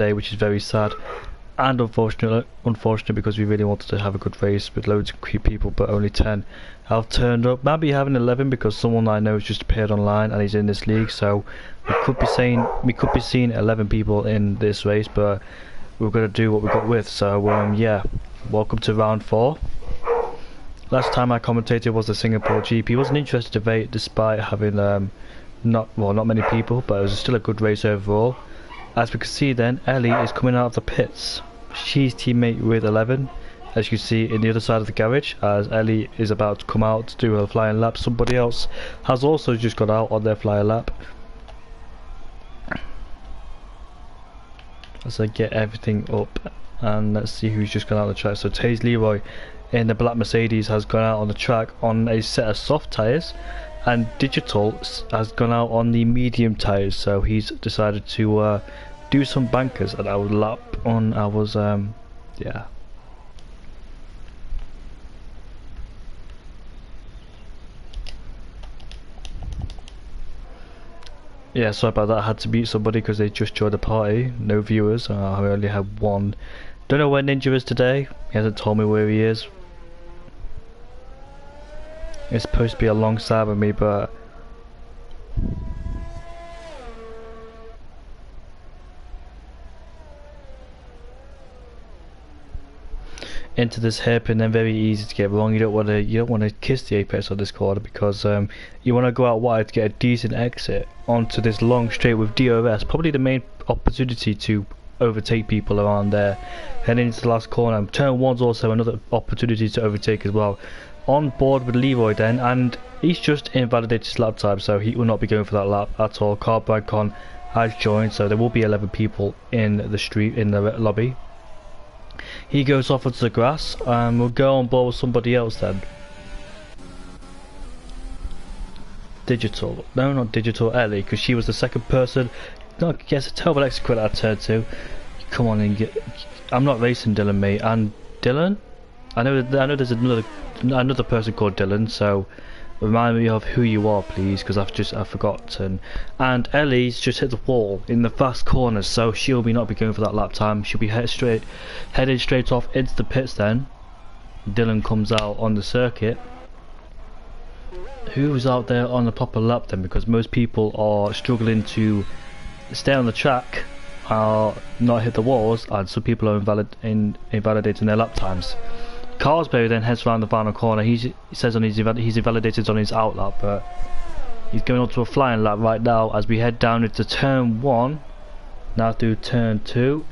today, which is very sad and unfortunate because we really wanted to have a good race with loads of people, but only 10 have turned up. Maybe having 11 because someone I know has just appeared online and he's in this league, so we could be seeing 11 people in this race, but we're going to do what we got with. So yeah, welcome to round 4. Last time I commentated was the Singapore GP. It was an interesting debate despite having not many people, but it was still a good race overall. As we can see then, Ellie is coming out of the pits. She's teammate with 11, as you can see in the other side of the garage, as Ellie is about to come out to do her flying lap. Somebody else has also just got out on their flying lap. As I get everything up, and let's see who's just gone out on the track. So Taze Leroy in the black Mercedes has gone out on the track on a set of soft tyres, and Digital has gone out on the medium tyres, so he's decided to do some bankers at our lap on ours. Yeah, sorry about that. I had to beat somebody because they just joined the party. No viewers. I only had one. Don't know where Ninja is today. He hasn't told me where he is. It's supposed to be alongside with me, but into this hairpin, then very easy to get wrong. You don't want to kiss the apex on this corner because you want to go out wide to get a decent exit onto this long straight with DRS. Probably the main opportunity to overtake people around there. Heading into the last corner. Turn 1's also another opportunity to overtake as well. On board with Leroy then, and he's just invalidated his lap time, so he will not be going for that lap at all. Carbine Con has joined, so there will be 11 people in the lobby. He goes off onto the grass, and we'll go on board with somebody else then. Digital, no, not Digital, Ellie, because she was the second person. No, yes, a terrible exit quit at turn 2. Come on and get. I'm not racing Dylan, mate. And Dylan, I know there's another person called Dylan, so remind me of who you are, please, because I've forgotten. And Ellie's just hit the wall in the fast corners, so she'll not be going for that lap time. She'll be headed straight off into the pits then. Dylan comes out on the circuit. Who was out there on the proper lap then? Because most people are struggling to stay on the track, not hit the walls, and some people are invalidating their lap times. Carsberry then heads around the final corner. He says he's invalidated on his out lap, but he's going on to a flying lap right now as we head down into turn 1, now through turn 2.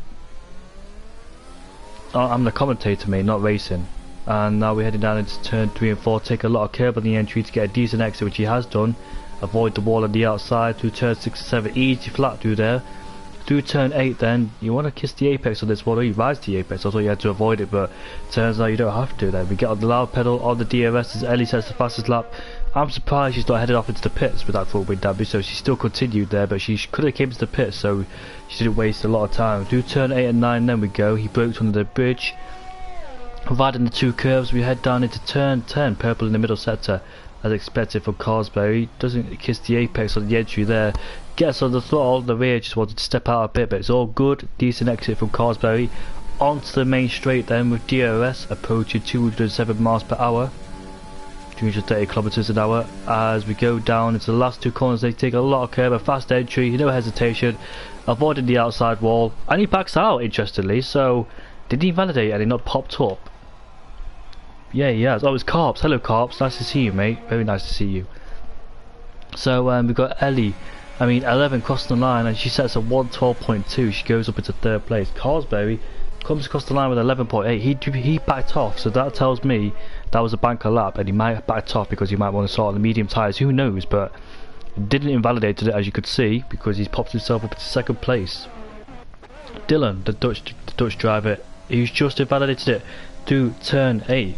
I'm the commentator, mate, not racing. And now we're heading down into turn 3 and 4. Take a lot of curb on the entry to get a decent exit, which he has done. Avoid the wall on the outside through turn 6 and 7. Easy flat through there. Through turn 8 then, you want to kiss the apex on this one, or you rise to the apex. I thought you had to avoid it, but turns out you don't have to then. We get on the loud pedal on the DRS as Ellie sets the fastest lap. I'm surprised she's not headed off into the pits with that front wing damage, so she still continued there, but she could have came to the pits, so she didn't waste a lot of time. Through turn 8 and 9 then we go. He broke under the bridge. Providing the 2 curves, we head down into turn 10, purple in the middle sector. As expected from Carsberry, doesn't kiss the apex on the entry there, gets on the throttle. The rear just wanted to step out a bit, but it's all good. Decent exit from Carsberry. Onto the main straight then with DRS approaching 207 miles per hour, 230 kilometers an hour. As we go down into the last 2 corners, they take a lot of curb, a fast entry, no hesitation, avoiding the outside wall, and he backs out interestingly. So did he validate and he not popped up? Yeah, he has. Oh, it's Carps. Hello, Carps. Nice to see you, mate. Very nice to see you. So we've got Ellie. 11 crossing the line, and she sets a 112.2. She goes up into 3rd place. Carsberry comes across the line with 11.8. He backed off, so that tells me that was a banker lap, and he might have backed off because he might want to start on the medium tyres. Who knows? But didn't invalidate it, as you could see, because he's popped himself up into 2nd place. Dylan, the Dutch driver, he's just invalidated it through turn 8.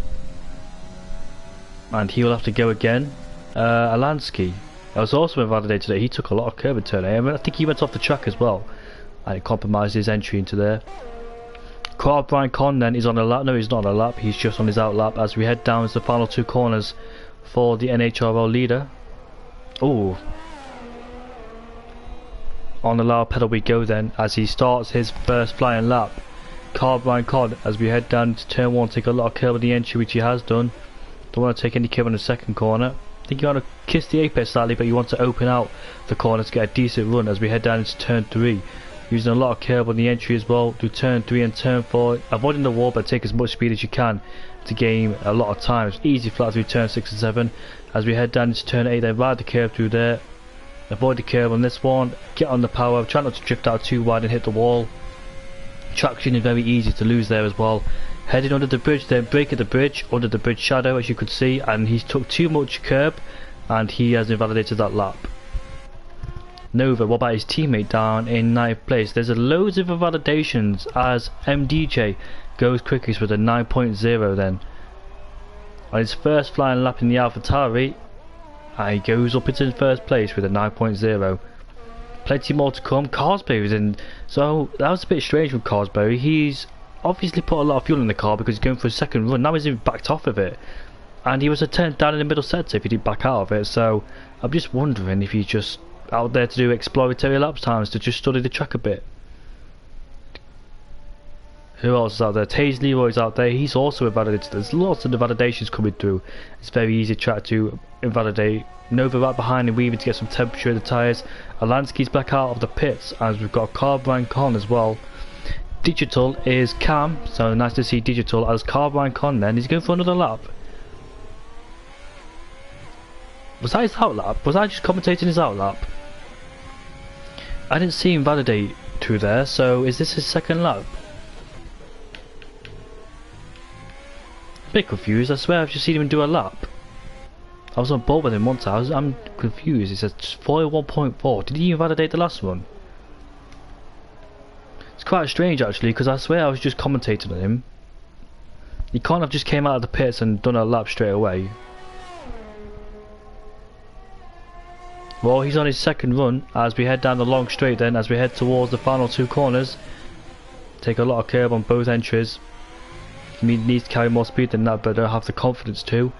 And he will have to go again. Alansky was also invalidated. He took a lot of curb in turn 8. I think he went off the track as well, and it compromised his entry into there. Brian Con then is on a lap. No, he's not on a lap. He's just on his out lap as we head down to the final 2 corners for the SHRL leader. Oh, On the lower pedal we go then, as he starts his first flying lap. Carbine Con, as we head down to turn 1, take a lot of curb on the entry, which he has done. Don't want to take any curb on the second corner. I think you want to kiss the apex slightly, but you want to open out the corner to get a decent run as we head down into turn 3. Using a lot of curb on the entry as well, do turn 3 and turn 4, avoiding the wall but take as much speed as you can to gain a lot of time. It's easy flat through turn 6 and 7. As we head down into turn 8, then ride the curb through there. Avoid the curb on this one, get on the power, try not to drift out too wide and hit the wall. Traction is very easy to lose there as well. Heading under the bridge, then brake at the bridge, under the bridge shadow as you could see, and he took too much curb and he has invalidated that lap. Nova, what about his teammate down in 9th place? There's loads of invalidations as MDJ goes quickest with a 9.0 then. On his first flying lap in the AlphaTauri, and he goes up into first place with a 9.0. Plenty more to come. Carsberry's in, so that was a bit strange with Carsberry. He's obviously put a lot of fuel in the car because he's going for a second run. Now he's even backed off of it, and he was a 10th down in the middle sector if he did back out of it. So I'm just wondering if he's just out there to do exploratory lap times to just study the track a bit. Who else is out there? Taze Leroy's out there. He's also invalidated. There's lots of invalidations coming through. It's very easy track to invalidate. Nova right behind him, weaving to get some temperature in the tyres. Alansky's back out of the pits as we've got Carbine Con as well. Digital is Cam, so nice to see Digital as Carbine Con then. He's going for another lap. Was that his out lap? Was I just commentating his out lap? I didn't see him validate to there, so is this his second lap? A bit confused. I swear I've just seen him do a lap. I was on board with him once. I'm confused. It says 41.4. Did he invalidate the last one? It's quite strange actually, because I swear I was just commentating on him. He can't have just came out of the pits and done a lap straight away. Well, he's on his second run as we head down the long straight then, as we head towards the final 2 corners. Take a lot of curb on both entries. He needs to carry more speed than that, but don't have the confidence to,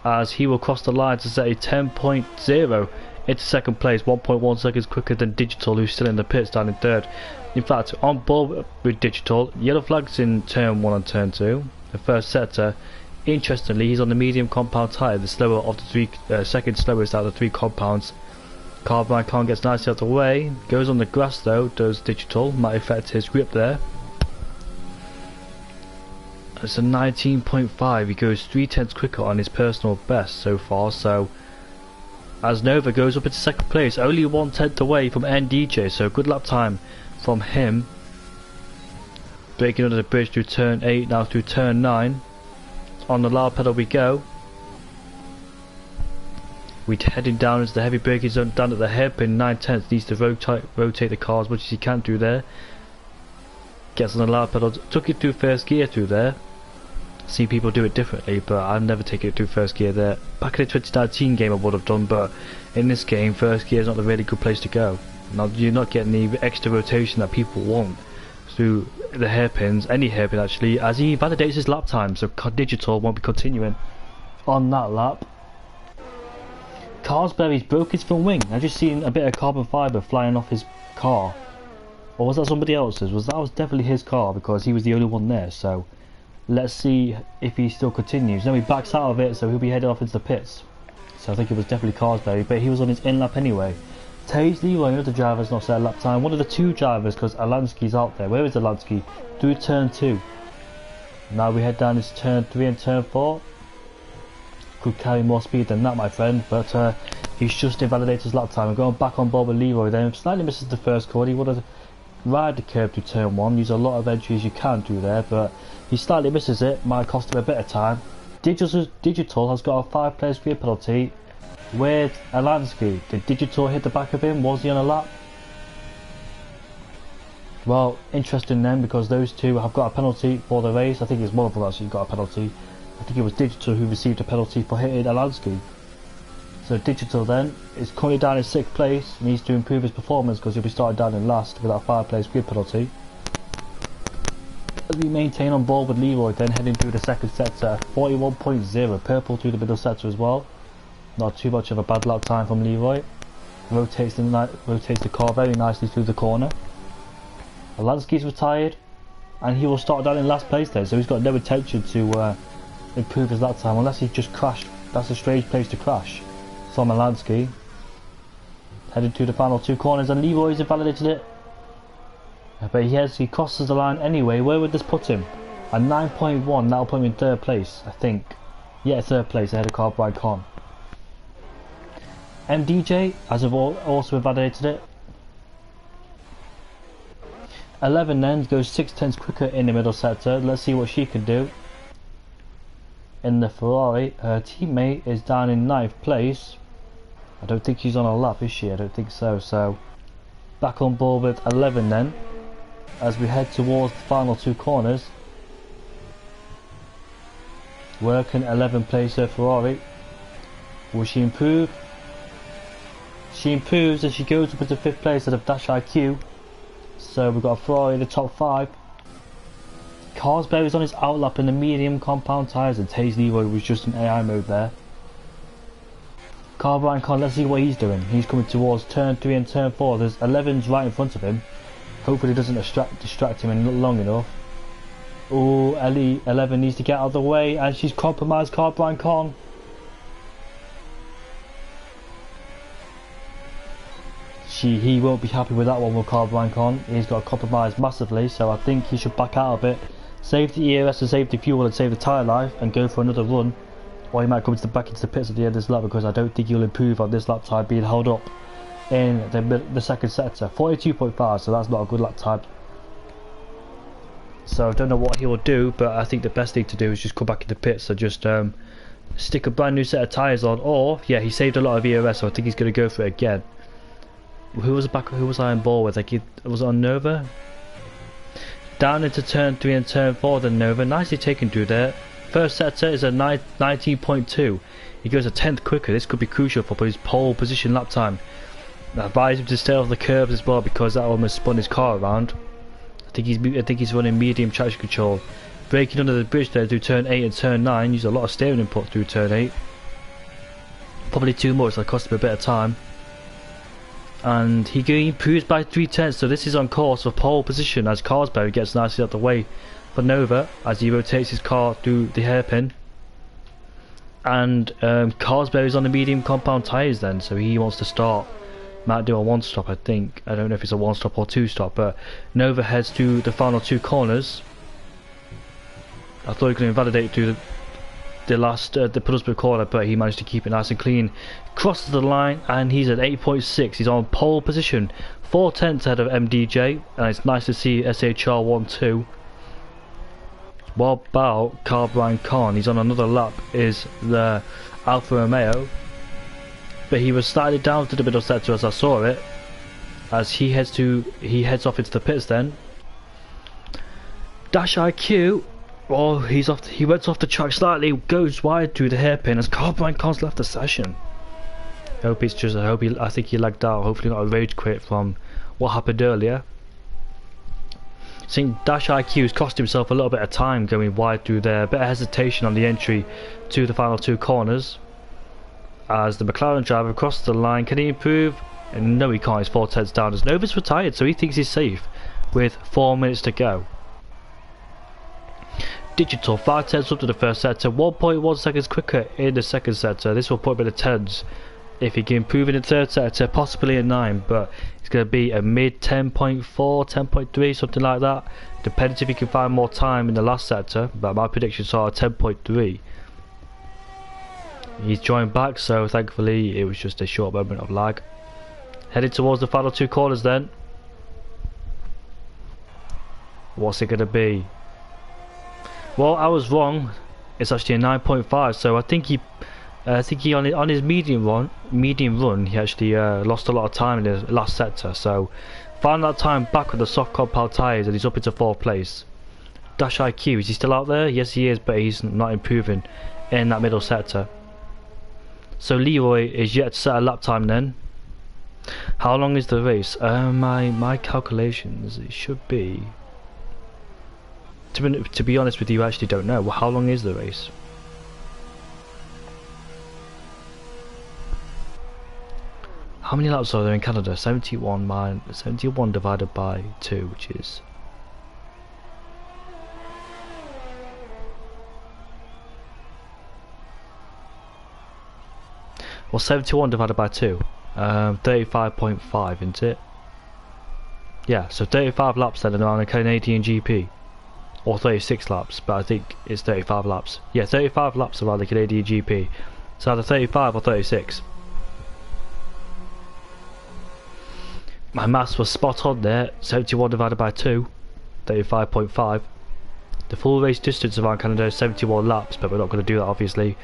as he will cross the line to set a 10.0 into second place, 1.1 seconds quicker than Digital, who's still in the pits down in 3rd. In fact, on board with Digital, yellow flags in turn 1 and turn 2, the first sector. Interestingly, he's on the medium compound tyre, the slower of the 3, second slowest out of the 3 compounds. Carbine Con gets nicely out of the way, goes on the grass though, does Digital, might affect his grip there. It's a 19.5, he goes 3/10 quicker on his personal best so far, so as Nova goes up into second place, only 1/10 away from NDJ, so good lap time from him. Breaking under the bridge through turn 8, now through turn 9. On the lower pedal we go. We're heading down into the heavy braking zone, down at the hairpin, 9/10, needs to rotate the car as much as he can through there. Gets on the lower pedal, took it through first gear through there. Seen people do it differently, but I've never taken it through first gear there. Back in the 2019 game I would have done, but in this game first gear is not a really good place to go. Now you're not getting the extra rotation that people want through the hairpins, any hairpin actually, as he validates his lap time, so Digital won't be continuing on that lap. Carsberry's broke his front wing. I've just seen a bit of carbon fibre flying off his car. Or was that somebody else's? That was definitely his car because he was the only one there, so let's see if he still continues. Then he backs out of it, so he'll be headed off into the pits. So I think it was definitely Carsberry, but he was on his in lap anyway. Taze Leroy, another driver's not set a lap time. One of the 2 drivers, because Alansky's out there. Where is Alansky? Through turn 2. Now we head down into turn 3 and turn 4. Could carry more speed than that, my friend, but he's just invalidated his lap time. I'm going back on board with Leroy then. Slightly misses the first corner. He would have ride the curb to turn 1, use a lot of entries you can do there, but he slightly misses it, might cost him a bit of time. Digital has got a 5 place grid penalty with Alansky. Did Digital hit the back of him? Was he on a lap? Well, interesting then, because those two have got a penalty for the race. I think it's one of them actually got a penalty. I think it was Digital who received a penalty for hitting Alansky. So Digital then is currently down in 6th place, needs to improve his performance because he'll be starting down in last with that 5 place grid penalty. As we maintain on board with Leroy then, heading through the second sector, 41.0, purple through the middle sector as well. Not too much of a bad lap time from Leroy. rotates the car very nicely through the corner. Lansky's retired, and he will start down in last place then, so he's got no intention to improve his lap time unless he just crashed. That's a strange place to crash from Lansky. Heading to the final 2 corners, and Leroy's invalidated it. But he crosses the line anyway. Where would this put him? At 9.1, that'll put him in 3rd place, I think. Yeah, 3rd place ahead of Carbine Con. MDJ, as I've also invalidated it. 11 then goes 6/10 quicker in the middle sector. Let's see what she can do. In the Ferrari, her teammate is down in 9th place. I don't think she's on a lap, is she? I don't think so. So back on board with 11 then, as we head towards the final 2 corners. Where can 11 place her Ferrari? Will she improve? She improves as she goes up into 5th place out of Dash IQ. So we've got a Ferrari in the top 5. Carsberry's on his outlap in the medium compound tyres, and Taze Leroy was just in AI mode there. Carbine Con, let's see what he's doing. He's coming towards turn 3 and turn 4. There's 11's right in front of him. Hopefully it doesn't distract him long enough. Oh, 11 needs to get out of the way, and she's compromised Carbine Con. He won't be happy with that one with Carbine Con. He's got compromised massively, so I think he should back out of it. Save the ERS and save the fuel and save the tyre life and go for another run. Or he might come back into the pits at the end of this lap, because I don't think he'll improve on this lap time being held up in the 2nd sector. 42.5, so that's not a good lap time. So I don't know what he will do, but I think the best thing to do is just come back in the pits. So just stick a brand new set of tyres on, or yeah, he saved a lot of ERS, so I think he's going to go for it again. Who was I on board with? Like, was it on Nova? Down into turn 3 and turn 4 then Nova. Nicely taken through there. First sector is a 19.2. He goes a 10th quicker. This could be crucial for his pole position lap time. I advise him to stay off the curbs as well, because that almost spun his car around. I think he's running medium traction control. Braking under the bridge there through turn 8 and turn 9. Used a lot of steering input through turn 8. Probably too much, so it cost him a bit of time. And he improves by 3/10, so this is on course for pole position as Carsberry gets nicely out the way for Nova as he rotates his car through the hairpin. And Carsberry's on the medium compound tyres then, so he wants to start. Might do a 1-stop, I think. I don't know if it's a 1-stop or 2-stop, but Nova heads to the final 2 corners. I thought he could invalidate through the penultimate corner, but he managed to keep it nice and clean. Crosses the line, and he's at 8.6. He's on pole position, 4/10 ahead of MDJ, and it's nice to see SHR 1-2. What about Carbine Con? He's on another lap, is the Alfa Romeo, but he was slightly down to the middle sector as I saw it, as he heads off into the pits then. Dash IQ, oh, he went off the track slightly, goes wide through the hairpin as Carbine Con's left the session. I think he lagged out. Hopefully not a rage quit from what happened earlier. I think Dash IQ's cost himself a little bit of time going wide through there. A bit of hesitation on the entry to the final 2 corners as the McLaren driver crosses the line. Can he improve? And no, he can't. He's 4/10 down as Nova's retired, so he thinks he's safe with 4 minutes to go. Digital 5/10 up to the first sector, 1.1 seconds quicker in the 2nd sector. This will put him in the 10s if he can improve in the 3rd sector, possibly a 9, but it's going to be a mid 10.4, 10.3, something like that, depends if he can find more time in the last sector, but my predictions are 10.3. He's joined back, so thankfully it was just a short moment of lag. Heading towards the final 2 corners then. What's it going to be? Well, I was wrong. It's actually a 9.5, so I think he on his medium run he actually lost a lot of time in the last sector, so found that time back with the soft compound tyres, and he's up into 4th place. Dash IQ, is he still out there? Yes he is, but he's not improving in that middle sector. So Leroy is yet to set a lap time then. How long is the race? My calculations, it should be, to be honest with you, I actually don't know. Well, how long is the race? How many laps are there in Canada? 71 divided by 2, which is... Well, 71 divided by 2. 35.5, isn't it? Yeah, so 35 laps then around a Canadian GP. Or 36 laps, but I think it's 35 laps. Yeah, 35 laps around the Canadian GP. So either 35 or 36. My maths was spot on there. 71 divided by 2, 35.5. The full race distance around Canada is 71 laps, but we're not going to do that obviously,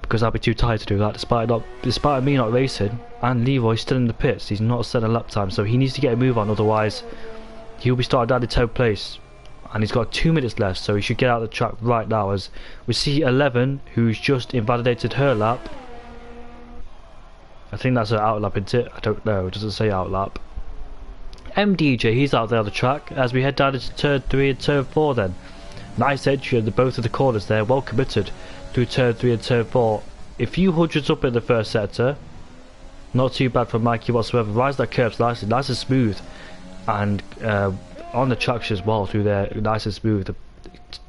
because I'll be too tired to do that. Despite me not racing, and Leroy's still in the pits. He's not set a lap time, so he needs to get a move on. Otherwise, he'll be starting down in 10th place, and he's got 2 minutes left, so he should get out of the track right now. As we see 11, who's just invalidated her lap. I think that's her out lap, isn't it? I don't know. It doesn't say out lap. MDJ, he's out there on the track as we head down into turn 3 and turn 4 then. Nice entry into both of the corners there, well committed through turn 3 and turn 4. A few hundreds up in the first sector. Not too bad for Mikey whatsoever. Rides that curves nice and smooth. And on the traction as well through there, nice and smooth.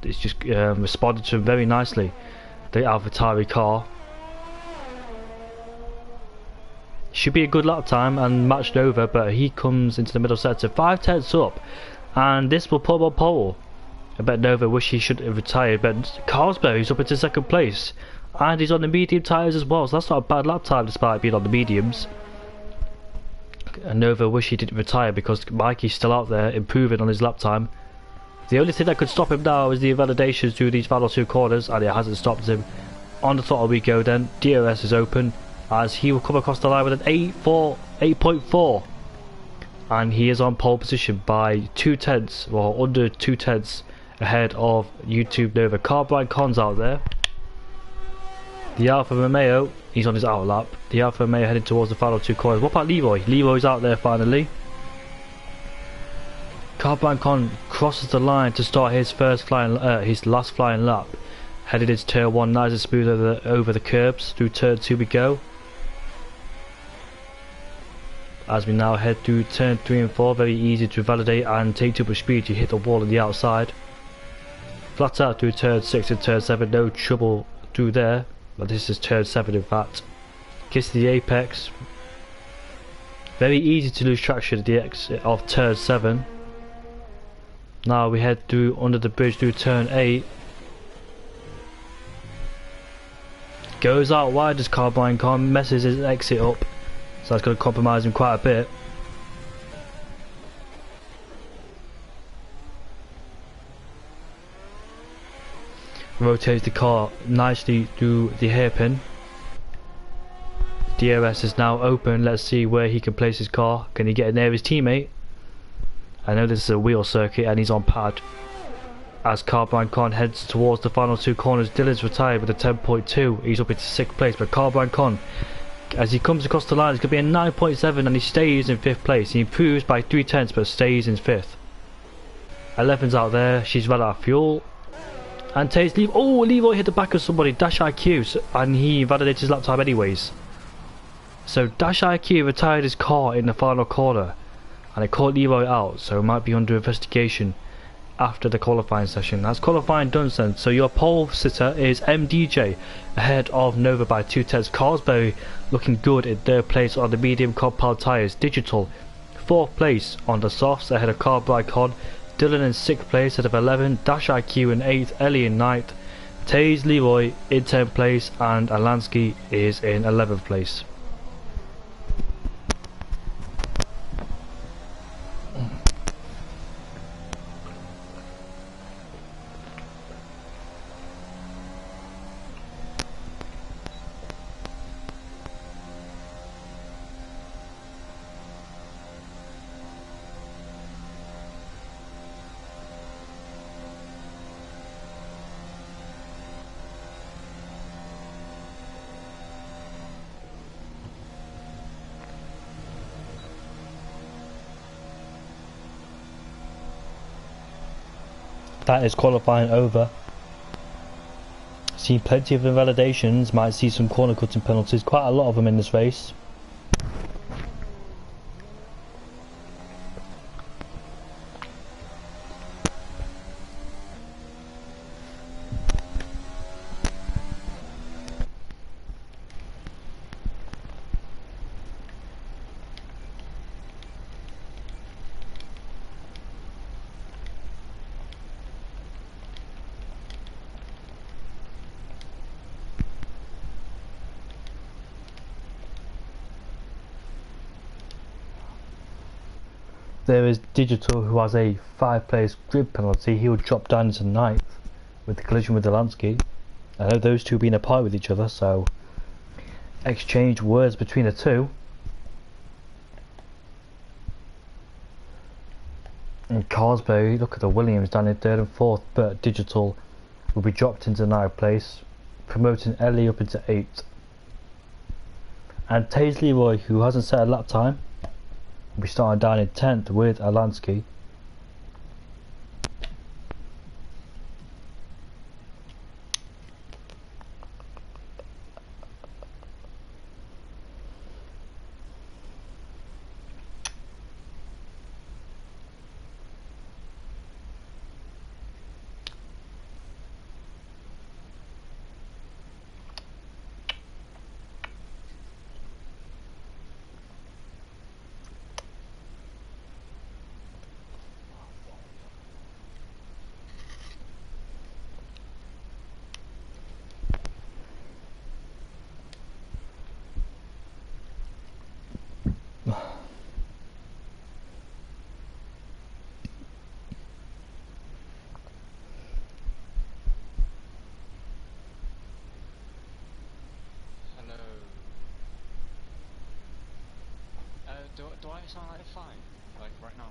It's just responded to him very nicely. The AlphaTauri car. Should be a good lap time and matched over, but he comes into the middle sector 5/10 up, and this will put him on pole. I bet Nova wish he should have retired, but Carlsberry's up into 2nd place, and he's on the medium tyres as well, so that's not a bad lap time despite being on the mediums. And Nova wish he didn't retire because Mikey's still out there improving on his lap time. The only thing that could stop him now is the invalidations through these final 2 corners, and it hasn't stopped him. On the throttle we go then. DRS is open, as he will come across the line with an 8.4, and he is on pole position by 2/10, or under 2/10 ahead of YouTube Nova. Carbine Con's out there. The Alfa Romeo, he's on his out lap. The Alfa Romeo heading towards the final 2 corners. What about Leroy? Leroy's out there finally. Carbine Con crosses the line to start his his last flying lap. Headed into turn 1, nice and smooth over the curbs. Through turn 2 we go. As we now head through turn 3 and 4, very easy to validate and take too much speed to hit the wall on the outside. Flat out through turn 6 and turn 7, no trouble through there. But this is turn 7 in fact. Gets to the apex. Very easy to lose traction at the exit of turn 7. Now we head through under the bridge through turn 8. Goes out wide as Carbine Con messes his exit up. So that's going to compromise him quite a bit. Rotates the car nicely through the hairpin. DRS is now open. Let's see where he can place his car. Can he get it near his teammate? I know this is a wheel circuit and he's on pad. As Carbine Con heads towards the final 2 corners, Dylan's retired with a 10.2. He's up into 6th place, but Carbine Con, as he comes across the line, it's going to be a 9.7 and he stays in 5th place. He improves by 3/10 but stays in 5th. 11's out there, she's run out of fuel. And Taze Leroy, oh, Leroy hit the back of somebody, Dash IQ, and he validated his lap time anyways. So Dash IQ retired his car in the final corner, and it caught Leroy out, so it might be under investigation after the qualifying session. That's qualifying done then. So your pole sitter is MDJ ahead of Nova by 2/10. Carlsberry looking good in 3rd place on the medium compound tyres. Digital 4th place on the softs ahead of Carbine Con. Dylan in 6th place ahead of 11. Dash IQ in 8th. Ellie in 9th. Taze Leroy in 10th place, and Alansky is in 11th place. That is qualifying over. Seen plenty of invalidations, might see some corner cutting penalties, quite a lot of them in this race. there is Digital, who has a 5 players grid penalty. He will drop down into 9th with the collision with Alansky. I know those two being apart with each other, so exchange words between the two. And Carsberry, look at the Williams down in 3rd and 4th, but Digital will be dropped into 9th place, promoting Ellie up into 8th. And Taze Leroy, who hasn't set a lap time, will be starting down in 10th with Alansky. Do I sound like fine? Like right now?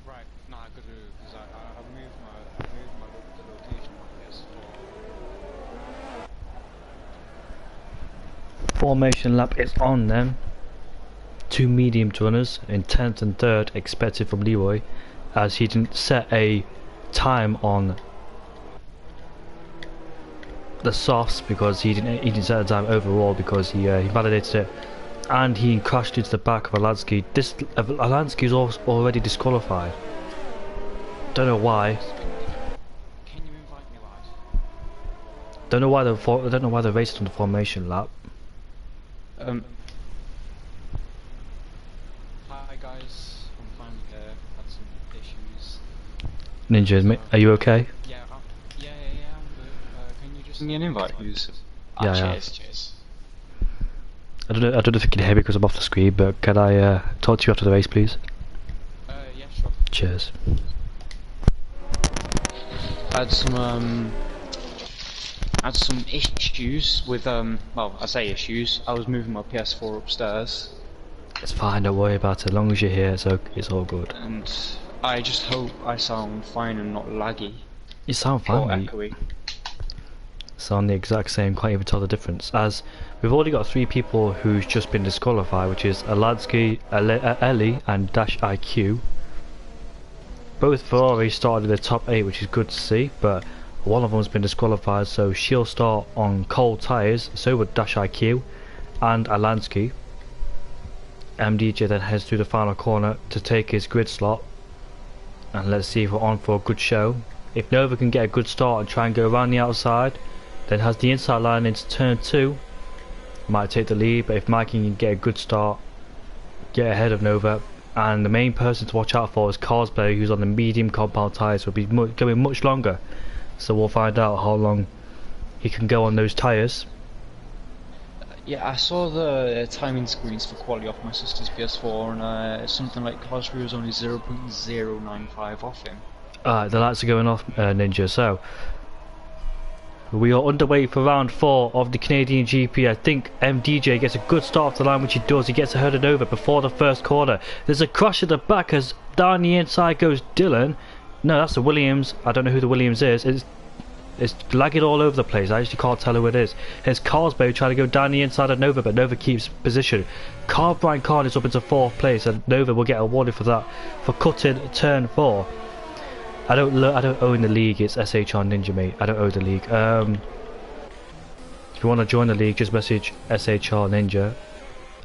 Right, no, I could do, because I moved the location of PS4. Formation lap is on then. 2 medium runners in 10th and 3rd expected from Leroy, as he didn't set a time on the softs because he didn't set a time overall because he validated it. And he crashed into the back of Alansky. This Alansky is already disqualified. Don't know why. Can you invite me, lad? Don't know why they raced on the formation lap. Hi guys, I'm finally here. Had some issues. Ninja, are you okay? Yeah, I'm good. Can you just send me an invite, please? Yeah. Cheers. I don't know if you can hear me because I'm off the screen, but can I talk to you after the race, please? Yeah, sure. Cheers. I had some issues with well, I say issues. I was moving my PS4 upstairs. It's fine, don't worry about it. As long as you're here, it's all good. And I just hope I sound fine and not laggy. You sound fine, or mate. echoey. Sound the exact same, can't even tell the difference. As we've already got 3 people who's just been disqualified, which is Alansky, Ellie and Dash IQ. Both Ferrari started in the top 8, which is good to see, but one of them's been disqualified, so she'll start on cold tyres, so would Dash IQ and Alansky. MDJ then heads through the final corner to take his grid slot, and let's see if we're on for a good show. If Nova can get a good start and try and go around the outside, then has the inside line into turn 2, might take the lead, but if Mikey can get a good start, get ahead of Nova. And the main person to watch out for is Carsberry, who's on the medium compound tyres, will be going much longer, so we'll find out how long he can go on those tyres. Yeah, I saw the timing screens for quality off my sister's PS4, and something like Carsberry was only 0.095 off him. The lights are going off, Ninja, so we are underway for round 4 of the Canadian GP. I think MDJ gets a good start off the line, which he does. He gets ahead of Nova before the first corner. There's a crash at the back as down the inside goes Dylan. No, that's the Williams. I don't know who the Williams is. It's lagging all over the place. I actually can't tell who it is. Here's Carsberry trying to go down the inside of Nova, but Nova keeps position. Brian Carn is up into 4th place, and Nova will get awarded for that, for cutting turn 4. I don't own the league. It's SHR Ninja, mate. I don't own the league. If you want to join the league, just message SHR Ninja.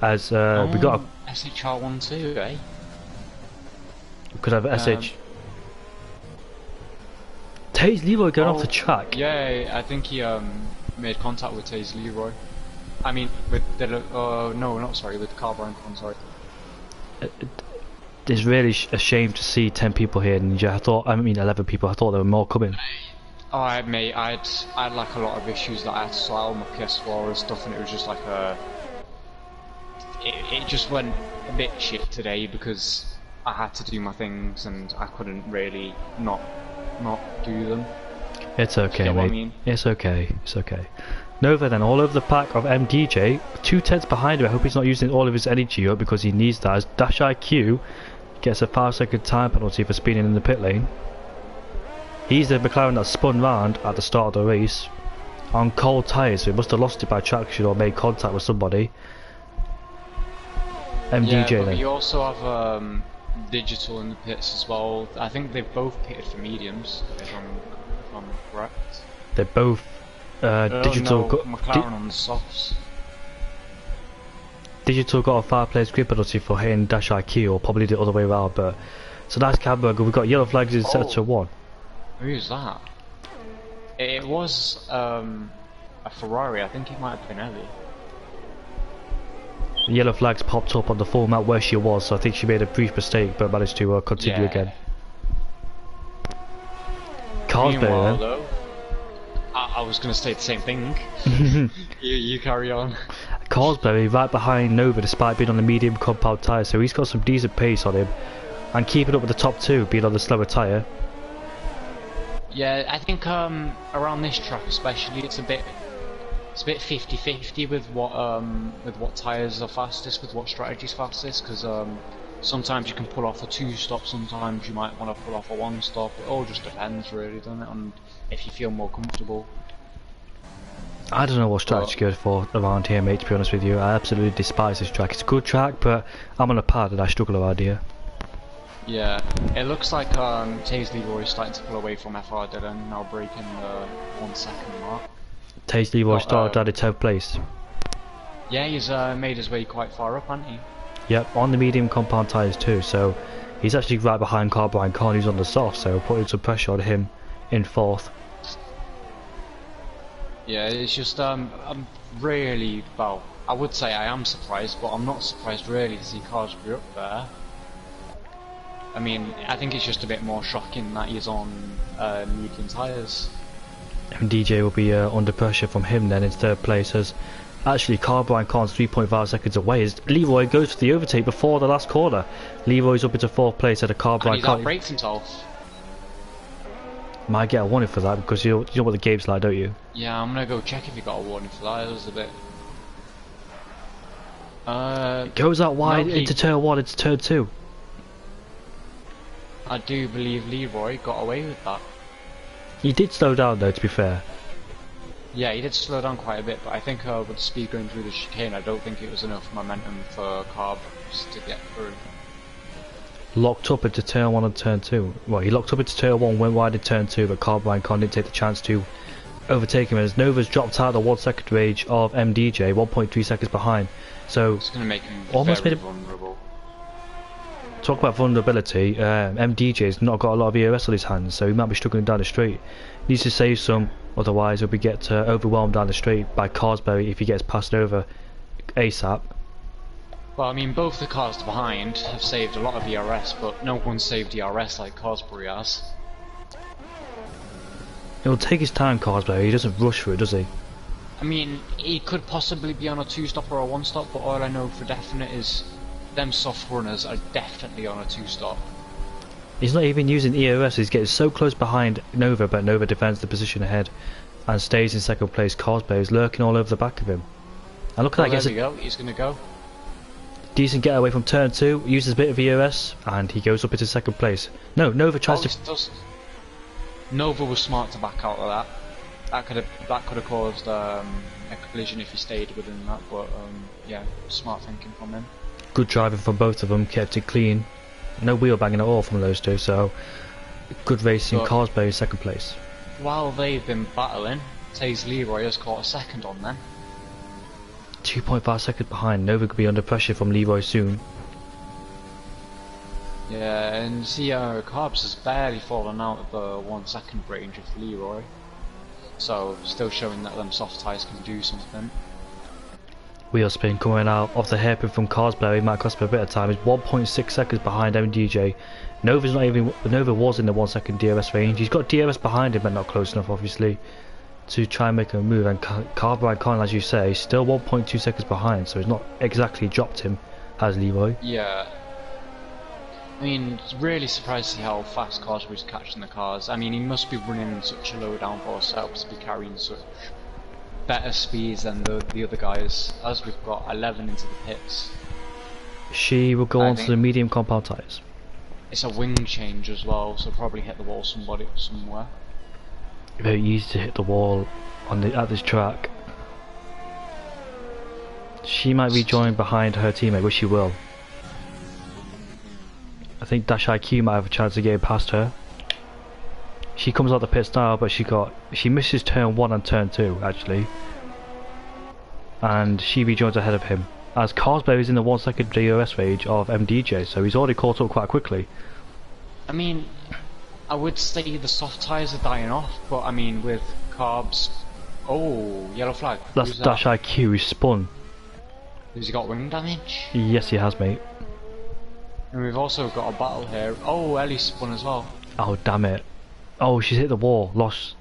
As we got a SHR 1 too, eh? We could have SH. Taze Leroy going off the track. Yeah, I think he made contact with Taze Leroy. I mean, with the no, not sorry, with Carbine. I'm sorry. It's really a shame to see 10 people here, Ninja. I mean 11 people. I thought there were more coming. Alright, mate. I had like a lot of issues that I had to sort out on my PS4 and stuff, and it was just like it just went a bit shit today because I had to do my things, and I couldn't really not do them. It's okay, You know mate. what I mean? It's okay. It's okay. Nova then, all over the pack of MDJ, 2/10 behind him. I hope he's not using all of his energy up because he needs that. As Dash IQ gets a 5-second time penalty for speeding in the pit lane. He's the McLaren that spun round at the start of the race on cold tyres, so he must have lost it by traction or made contact with somebody. MDJ yeah, but then. you also have digital in the pits as well. I think they've both pitted for mediums, if I'm correct. They're both digital. No, McLaren on the softs. Digital got a 5 players grid penalty for hitting Dash IQ, or probably the other way around. But so that's Camberg. We've got yellow flags in sector 1. Who's that? It was a Ferrari. I think it might have been Ellie. Yellow flags popped up on the full map where she was, so I think she made a brief mistake but managed to continue again. Carsberry Meanwhile, then. though, I was going to say the same thing. you carry on. Carsberry right behind Nova despite being on the medium compound tyre, so he's got some decent pace on him and keeping up with the top 2 being on the slower tyre. Yeah, I think around this track especially, it's a bit 50-50 with what tyres are fastest, with what strategy's fastest, because sometimes you can pull off a 2-stop, sometimes you might want to pull off a 1-stop. It all just depends really, doesn't it, on if you feel more comfortable. I don't know what strategy to go for around here, mate, to be honest with you. I absolutely despise this track. It's a good track, but I'm on a pad and I struggle around here. Yeah, it looks like Taze Leroy is starting to pull away from SHR Dylan, now breaking the 1 second mark. Taze Leroy started out in 10th place. Yeah, he's made his way quite far up, hasn't he? Yep, on the medium compound tyres too, so he's actually right behind Brian Khan, who's on the soft, so putting some pressure on him in 4th. Yeah, it's just I'm really, well, I would say I am surprised, but I'm not surprised really to see Carsberry up there. I mean, I think it's just a bit more shocking that he's on medium tyres. MDJ will be under pressure from him then in 3rd place, as actually Brian Khan's 3.5 seconds away as Leroy goes for the overtake before the last corner. Leroy's up into 4th place at a Brian Khan. And he's outbraked himself. Might get a warning for that because you know what the game's like, don't you? Yeah, I'm gonna go check if he got a warning for that. It was a bit. Goes out wide into turn 1, into turn 2. I do believe Leroy got away with that. He did slow down though, to be fair. Yeah, he did slow down quite a bit, but I think with the speed going through the chicane, I don't think it was enough momentum for Carbs to get through. Locked up into turn 1 and turn 2. Well, he locked up into turn 1, went wide in turn 2, but Brian Khan didn't take the chance to overtake him as Nova's dropped out the 1 second range of MDJ, 1.3 seconds behind. So it's going to make him almost very made him vulnerable. Talk about vulnerability. MDJ's not got a lot of EOS on his hands, so he might be struggling down the straight. Needs to save some, otherwise he'll be get overwhelmed down the straight by Carsberry if he gets passed over ASAP. Well, I mean, both the cars behind have saved a lot of ERS, but no one saved ERS like Carsberry has. It'll take his time, Carsberry. He doesn't rush for it, does he? I mean, he could possibly be on a 2-stop or a 1-stop, but all I know for definite is them soft runners are definitely on a 2-stop. He's not even using EOS. He's getting so close behind Nova, but Nova defends the position ahead and stays in 2nd place. Carsberry is lurking all over the back of him. And look at that. There we go. He's going to go. Decent getaway from turn 2, uses a bit of EOS, and he goes up into 2nd place. No, Nova tries to... Nova was smart to back out of that. That could have caused a collision if he stayed within that, but yeah, smart thinking from him. Good driving from both of them, kept it clean. No wheel banging at all from those two, so good racing. Carsberry 2nd place. While they've been battling, Taze Leroy has caught a 2nd on them. 2.5 seconds behind. Nova could be under pressure from Leroy soon. Yeah, and see, Carbs has barely fallen out of the 1 second range of Leroy. So, still showing that them soft tyres can do something. Wheel spin coming out of the hairpin from Carsberry might cost him a bit of time. He's 1.6 seconds behind MDJ. Nova was in the 1 second DRS range. He's got DRS behind him, but not close enough, obviously, to try and make a move. And Brian Khan, as you say, still 1.2 seconds behind, so he's not exactly dropped him, has Leroy. Yeah. I mean, really surprised to see how fast Carsbury's catching the cars. I mean, he must be running in such a low downforce setup to be carrying such better speeds than the other guys, as we've got 11 into the pits. She will go on to the medium compound tyres. It's a wing change as well, so probably hit the wall somewhere. Very easy to hit the wall at this track. She might rejoin behind her teammate, which she will. I think Dash IQ might have a chance of getting past her. She comes out the pits now, but she misses turn 1 and turn 2 actually, and she rejoins ahead of him. As Carsberry is in the 1 second DRS range of MDJ, so he's already caught up quite quickly. I mean, I would say the soft tyres are dying off, but I mean with Carbs. Oh, yellow flag. That's Dash IQ who spun. Has he got wing damage? Yes, he has, mate. And we've also got a battle here. Oh, Ellie spun as well. Oh, damn it. Oh, she's hit the wall. Lost.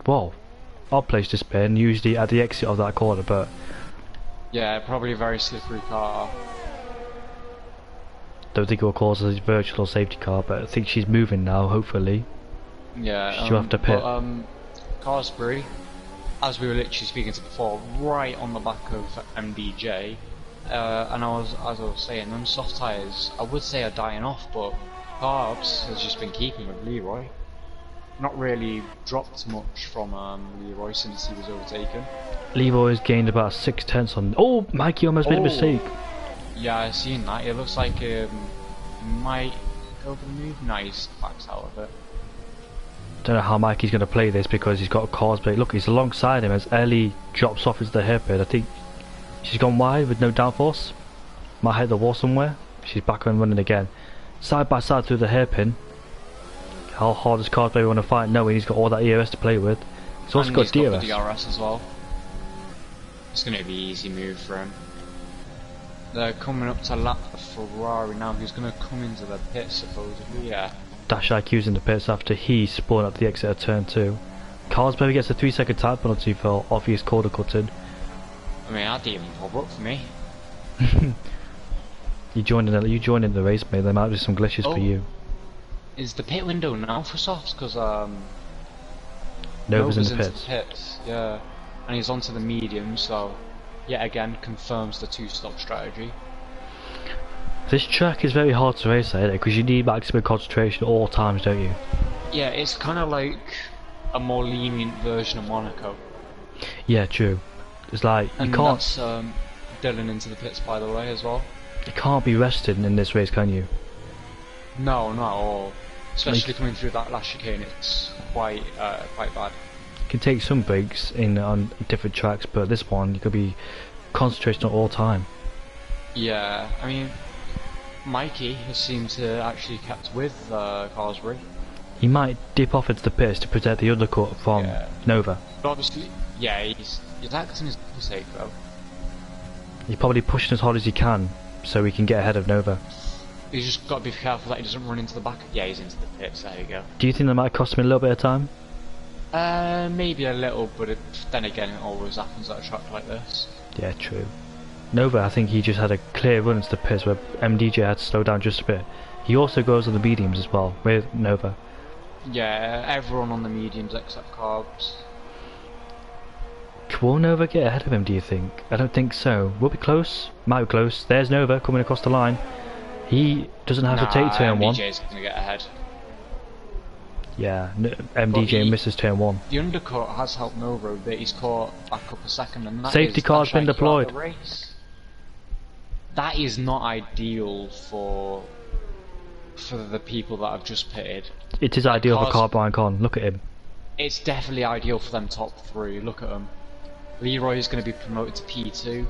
Whoa. Odd place to spin, usually at the exit of that corner, but... Yeah, probably a very slippery car. Don't think it will cause a virtual safety car, but I think she's moving now, hopefully. Yeah, she'll have to pit. But, Carsbury, as we were literally speaking to before, right on the back of MDJ. And as I was saying, them soft tyres, I would say are dying off, but Carbs has just been keeping with Leroy. Not really dropped much from Leroy since he was overtaken. Leroy's gained about 6 tenths on... Oh, Mikey almost made a mistake. Yeah, I've seen that. It looks like he might go for the move. No, he's backs out of it. Don't know how Mikey's going to play this because he's got a Carsberry. Look, he's alongside him as Ellie drops off into the hairpin. I think she's gone wide with no downforce. Might hit the wall somewhere. She's back and running again. Side by side through the hairpin. How hard does Carsberry want to fight? Knowing he's got all that EOS to play with. He's also got DRS. DRS as well. It's going to be an easy move for him. They're coming up to lap the Ferrari now. Who's going to come into the pit supposedly? Yeah. Dash IQ's in the pits after he spun up the exit of turn 2. Carsberry gets a 3-second time penalty for obvious corner cutting. I mean, that didn't even pop up for me. You joined in the race, mate. There might be some glitches for you. Is the pit window now for softs? Because Nova's in the pits. Yeah, and he's onto the medium, so yet again confirms the 2-stop strategy. This track is very hard to race at because you need maximum concentration at all times, don't you? Yeah, it's kind of like a more lenient version of Monaco. Yeah, true. It's like you can't. That's Dylan into the pits, by the way, as well. You can't be rested in this race, can you? No, not at all. Especially coming through that last chicane, it's quite bad. You can take some breaks on different tracks, but this one you could be concentrating at all time. Yeah, I mean, Mikey has seemed to actually kept with Carsbury. He might dip off into the pits to protect the undercut from Nova. But obviously, yeah, he's acting his sake though. He's probably pushing as hard as he can so he can get ahead of Nova. He's just got to be careful that he doesn't run into the back. Yeah, he's into the pits, there you go. Do you think that might cost him a little bit of time? Maybe a little, but then again it always happens at a track like this. Yeah, true. Nova, I think he just had a clear run into the pits where MDJ had to slow down just a bit. He also goes on the mediums as well with Nova. Yeah, everyone on the mediums except Carbs. Will Nova get ahead of him, do you think? I don't think so. We'll be close. Might be close. There's Nova coming across the line. He doesn't have to take turn 1. MDJ's going to get ahead. Yeah, MDJ misses turn 1. The undercut has helped Nova a bit. He's caught back up a second, and that safety car's been deployed. That is not ideal for the people that have just pitted. It is ideal for Carbine Con. Look at him. It's definitely ideal for them top 3. Look at them. Leroy is going to be promoted to P2.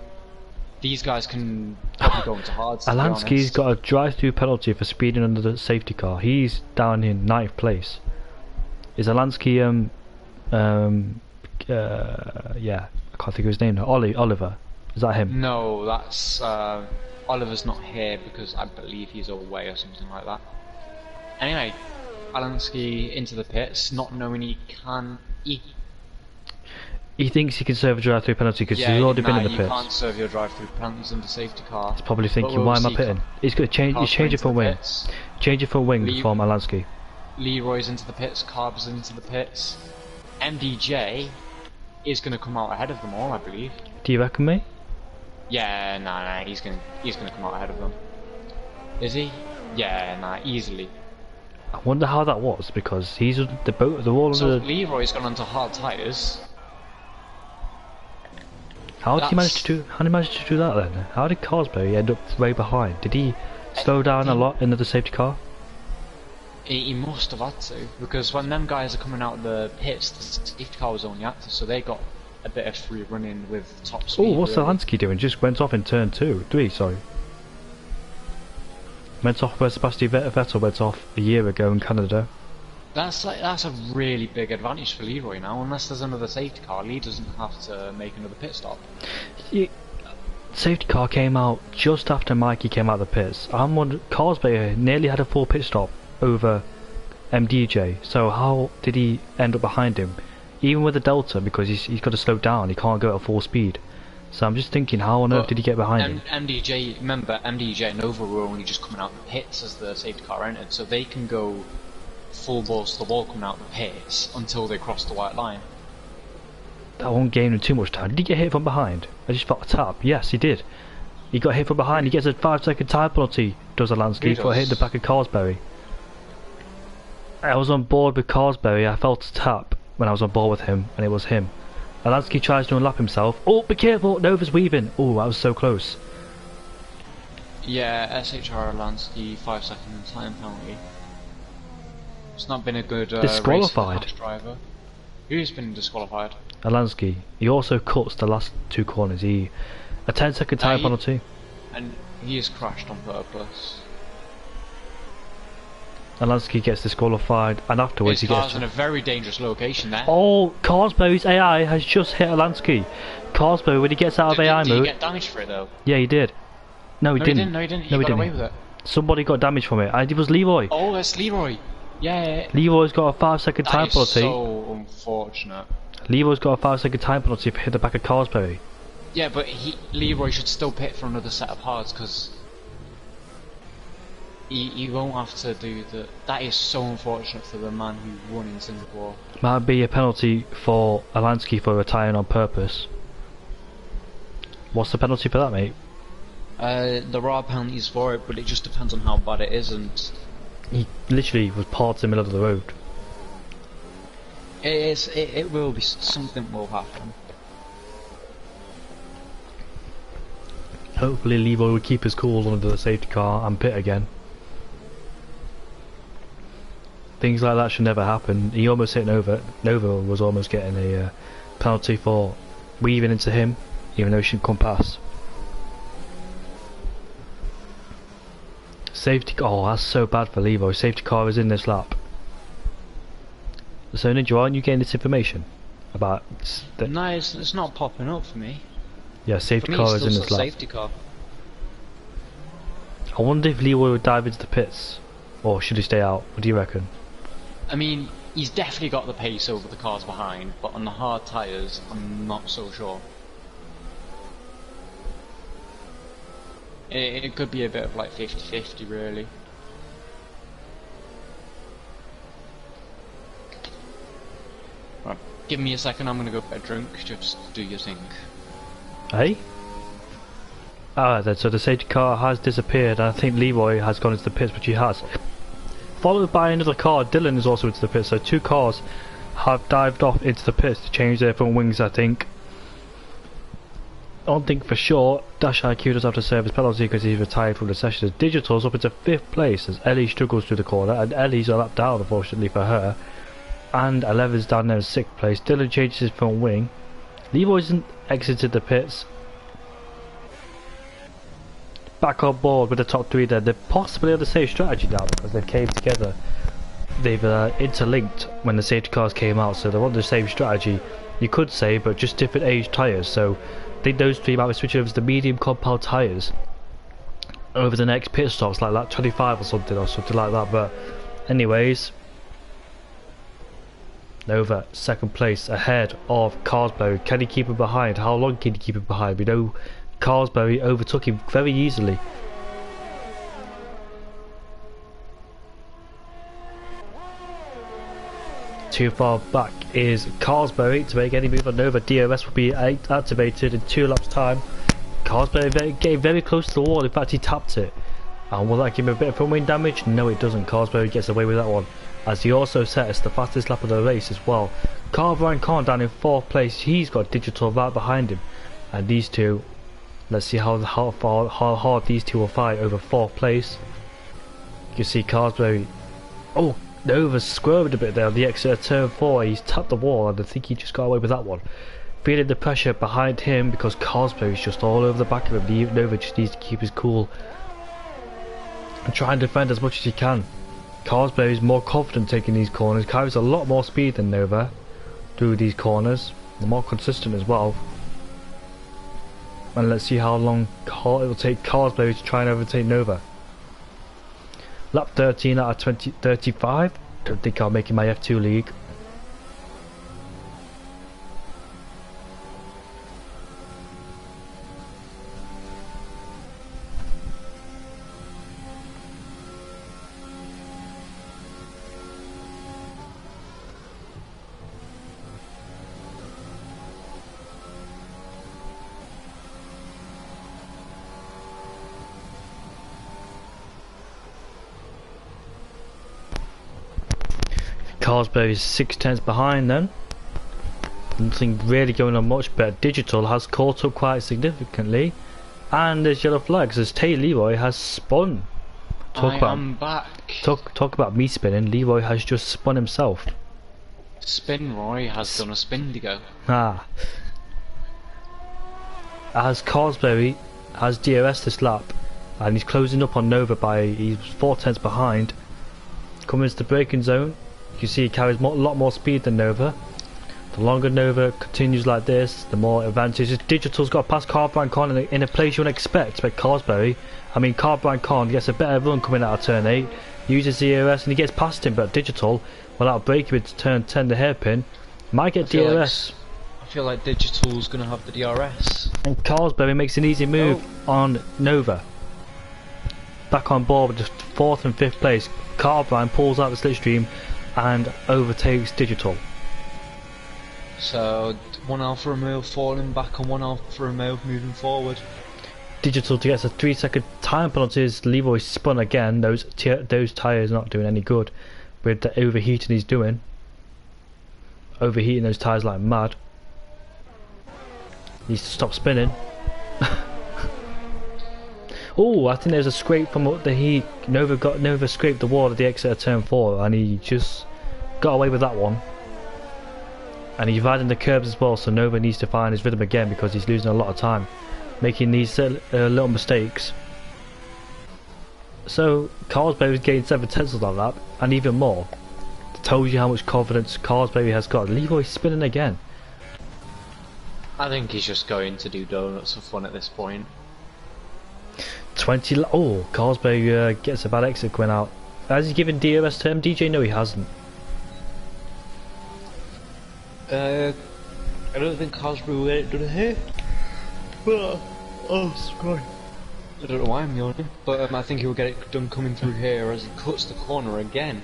These guys can probably go into hards. Alansky's got a drive-through penalty for speeding under the safety car. He's down in 9th place. Is Alansky yeah, I can't think of his name now. Oliver. Is that him? No, that's Oliver's not here because I believe he's away or something like that. Anyway, Alansky into the pits, not knowing he can. He thinks he can serve a drive-through penalty because he's already been in the pits. You can't serve your drive-through penalties under safety car. He's probably thinking, why am I pitting? He's going to change. He's changing for wing. Change it for wing for Alansky. Leroy's into the pits. Carb's into the pits. MDJ is going to come out ahead of them all, I believe. Do you reckon, mate? Yeah, nah, he's gonna come out ahead of them. Is he? Yeah, nah, easily. I wonder how that was because he's the boat. They're all So under. Leroy's gone onto hard tyres. How did he manage to do that then? How did Carsberry end up way behind? Did he slow down a lot into the safety car? He must have had to, because when them guys are coming out of the pits, the safety car was only active, so they got a bit of free running with top speed. Oh, what's Alansky doing? Just went off in turn 3, sorry. Went off where Sebastian Vettel went off a year ago in Canada. That's a really big advantage for Leroy now. Unless there's another safety car, Lee doesn't have to make another pit stop. Safety car came out just after Mikey came out of the pits. I'm wondering, Carsberry nearly had a full pit stop over MDJ. So how did he end up behind him? Even with the Delta, because he's got to slow down. He can't go at full speed. So I'm just thinking, how on earth did he get behind him? MDJ, remember, MDJ and Nova were only just coming out of the pits as the safety car entered, so they can go full balls to the wall coming out of the pits until they cross the white line. That won't gain him too much time. Did he get hit from behind? I just felt a tap. Yes, he did. He got hit from behind. He gets a 5-second time penalty, does Alansky, for hitting the back of Carsberry. I was on board with Carsberry. I felt a tap when I was on board with him, and it was him. Alansky tries to unlap himself. Oh, be careful! Nova's weaving. Oh, that was so close. Yeah, SHR Alansky 5-second time penalty. It's not been a good disqualified race for the driver. Who's been disqualified? Alansky. He also cuts the last 2 corners. A 10-second time penalty. And he is crashed on purpose. Alansky gets disqualified, and afterwards his he gets. car's in a very dangerous location there. Oh, Carsberry's AI has just hit Alansky. Carsberry, when he gets out of AI mode. Did he get damaged for it though? Yeah, he did. No, he didn't. No, he didn't. He got away with it. Somebody got damage from it. It was Leroy. Oh, that's Leroy. Yeah. Leroy's got a 5-second time penalty. So unfortunate. Leroy's got a 5-second time penalty for hit the back of Carsberry. Yeah, but Leroy should still pit for another set of hards because he won't have to do the. That is so unfortunate for the man who won in Singapore. Might be a penalty for Alansky for retiring on purpose. What's the penalty for that, mate? There are penalties for it, but it just depends on how bad it is, and he literally was parked in the middle of the road. It will be, something will happen. Hopefully Leroy will keep his cool under the safety car and pit again. Things like that should never happen. He almost hit Nova. Nova was almost getting a penalty for weaving into him, even though he shouldn't come past. Safety car. Oh, that's so bad for Leroy. Safety car is in this lap. So Ninja, aren't you getting this information about? No, it's not popping up for me. Yeah, safety car is in this lap. Safety car. I wonder if Leroy would dive into the pits, or should he stay out? What do you reckon? I mean, he's definitely got the pace over the cars behind, but on the hard tyres, I'm not so sure. It could be a bit of like 50-50 really. Right, give me a second, I'm gonna go get a drink, just do your thing. Hey? So the safety car has disappeared, and I think Leroy has gone into the pits, which he has. Followed by another car, Dylan is also into the pits, so 2 cars have dived off into the pits to change their front wings, I think. I don't think for sure Dash IQ does have to serve his penalty because he's retired from the session. As Digital's up into 5th place as Ellie struggles through the corner, and Ellie's a lap down unfortunately for her. And 11's down there in 6th place. Dylan changes his front wing. Leroy's exited the pits. Back on board with the top 3 there. They're possibly on the same strategy now because they've came together. They've interlinked when the safety cars came out, so they're on the same strategy, you could say, but just different age tyres. So I think those 3 might be switching over to the medium compound tyres over the next pit stops, like lap 25 or something like that. But anyways, Nova, second place, ahead of Carsberry. Can he keep him behind? How long can he keep him behind? We know Carsberry overtook him very easily. Too far back is Carsberry to make any move on Nova. DRS will be activated in 2 laps time. Carsberry getting very close to the wall. In fact, he tapped it. And will that give him a bit of front wing damage? No, it doesn't. Carsberry gets away with that one, as he also sets the fastest lap of the race as well. Brian Kahn down in 4th place. He's got Digital right behind him, and these two, let's see how hard these two will fight over 4th place. You can see Carsberry, oh, Nova swerved a bit there on the exit of turn 4. He's tapped the wall, and I think he just got away with that one. Feeling the pressure behind him because Carsberry's just all over the back of him. Nova just needs to keep his cool and try and defend as much as he can. Carsberry is more confident taking these corners, carries a lot more speed than Nova through these corners, and more consistent as well. And let's see how long it will take Carsberry to try and overtake Nova. Lap 13 out of 35. Don't think I'll make it my F2 league. Carsberry is 6 tenths behind then. Nothing really going on much, but Digital has caught up quite significantly. And there's yellow flags as Leroy has spun. Talk about me spinning. Leroy has just spun himself. Spin Roy has done a spindigo. As Carsberry has DRS this lap, and he's closing up on Nova he's 4 tenths behind. Coming into the braking zone. You see he carries a lot more speed than Nova. The longer Nova continues like this, the more advantages. Digital's got past Brian Kahn in a place you wouldn't expect, but Carsberry, Brian Kahn gets a better run coming out of turn 8, uses the DRS and he gets past him, but Digital, without breaking into turn 10 the hairpin, might get DRS. I feel like Digital's going to have the DRS. And Carsberry makes an easy move on Nova. Back on board with just 4th and 5th place. Brian pulls out the slipstream and overtakes Digital. So 1 Alfa Romeo falling back and 1 Alfa Romeo moving forward. Digital gets a 3-second time penalty as Leroy spun again. Those tyres not doing any good with the overheating he's doing. Overheating those tyres like mad. Needs to stop spinning. Oh, I think there's a scrape from the heat. Nova scraped the wall at the exit of turn 4 and he just got away with that one. And he's riding the curbs as well, so Nova needs to find his rhythm again because he's losing a lot of time, making these little mistakes. So Carsberry's gained 7 tenths on that lap, and even more. It tells you how much confidence Carsberry has got. Leroy's spinning again. I think he's just going to do donuts for fun at this point. Carsberry gets a bad exit going out. Has he given DRS to MDJ? No, he hasn't. I don't think Carsberry will get it done here. Sorry. I don't know why I'm yawning, but I think he will get it done coming through here as he cuts the corner again.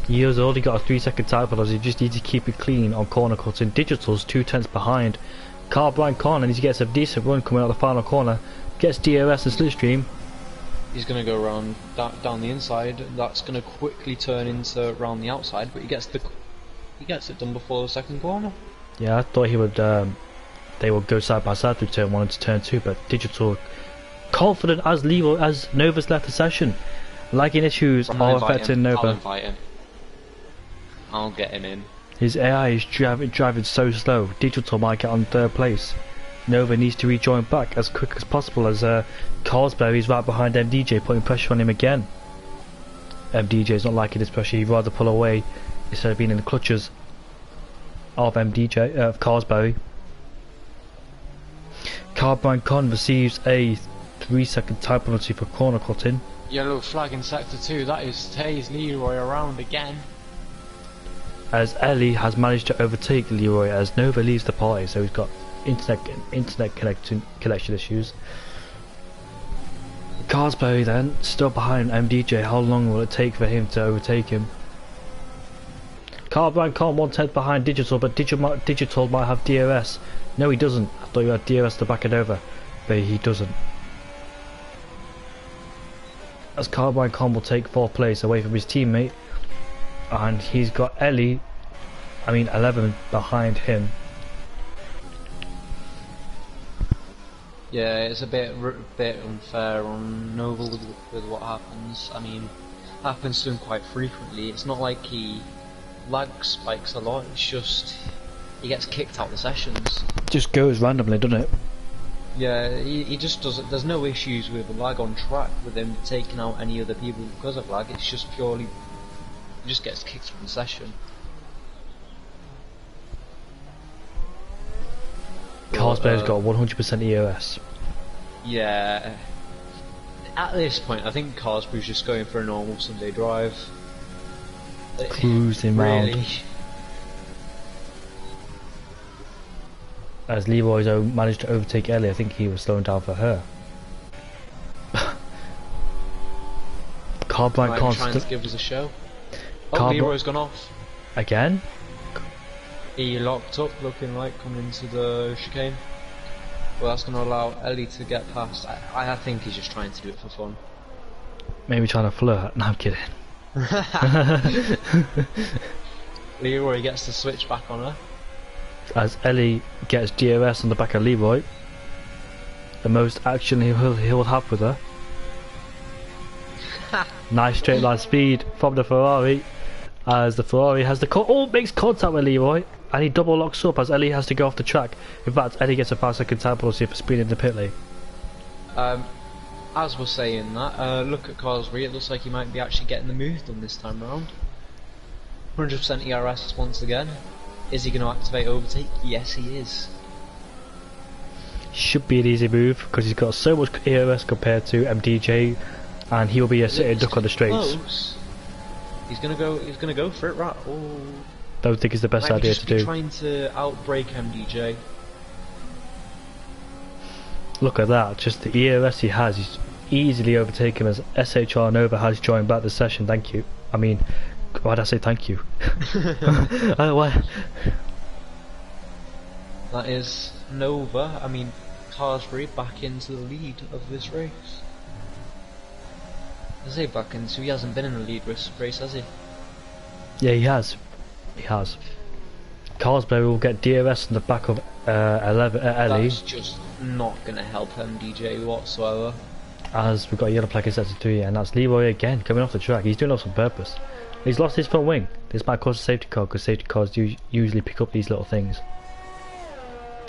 He has already got a 3-second time penalty. He just needs to keep it clean on corner cutting. Digital's 2 tenths behind. Brian Kahn, and he gets a decent run coming out the final corner. Gets DRS and slipstream. He's going to go around down the inside. That's going to quickly turn into around the outside, but he gets it done before the second corner. Yeah, I thought he would. They would go side by side through turn 1 into turn 2, but Digital confident as Nova's left the session. Lagging issues are affecting Nova. I'll invite him. I'll get him in. His AI is driving so slow. Digital might get on 3rd place. Nova needs to rejoin back as quick as possible as Carsberry's right behind MDJ, putting pressure on him again. MDJ's not liking this pressure. He'd rather pull away instead of being in the clutches of Carsberry. Brian Kahn receives a 3-second time penalty for corner cutting. Yellow flag in sector 2. That is Leroy around again. as Ellie has managed to overtake Leroy as Nova leaves the party, so he's got internet connection issues. Carsberry then still behind MDJ. How long will it take for him to overtake him? Carbrand can't 1/10 behind Digital, but Digital might have DRS. No, he doesn't. I thought you had DRS to back it over, but he doesn't. As Carbrand Khan will take 4th place away from his teammate, and he's got 11 behind him. Yeah, it's a bit unfair on Nova with what happens. I mean, happens to him quite frequently. It's not like he lag spikes a lot. It's just he gets kicked out of the sessions. Just goes randomly, doesn't it? Yeah, he just doesn't. There's no issues with lag on track with him taking out any other people because of lag. It's just purely he just gets kicked from the session. Carsberry's got 100% EOS. Yeah. At this point, I think Carsberry's just going for a normal Sunday drive. Cruising round. As Leroy's managed to overtake Ellie, I think he was slowing down for her. Carbrand can't trying to give us a show. Leroy's gone off. Again? He locked up, looking like coming into the chicane. Well, that's going to allow Ellie to get past. I think he's just trying to do it for fun. Maybe trying to flirt. No, I'm kidding. Leroy gets to switch back on her. As Ellie gets DRS on the back of Leroy, the most action he'll have with her. Nice straight line speed from the Ferrari, as the Ferrari has the makes contact with Leroy, and he double locks up as Ellie has to go off the track. In fact, Ellie gets a 5-second time penalty for speeding in the pit lane. As we're saying that, look at Carsbury. It looks like he might be actually getting the move done this time round. 100% ERS once again. Is he going to activate overtake? Yes, he is. Should be an easy move because he's got so much ERS compared to MDJ, and he will be a sitting duck on the straights. Close. He's gonna go for it, right? Oh. Don't think it's the best idea to do. Trying to outbrake MDJ. Look at that, just the ERS he has, he's easily overtaken as SHR Nova has joined back the session. Thank you. I mean, why'd I say thank you? Why? That is Nova, I mean Carsbury, back into the lead of this race. I say back into, he hasn't been in a lead race, has he? Yeah, he has. He has. Carsberry will get DRS on the back of Ellie. That's just not going to help MDJ whatsoever. As we've got a yellow flag set to 2, and that's Leroy again coming off the track. He's doing this on purpose. He's lost his front wing. This might cause a safety car because safety cars do usually pick up these little things.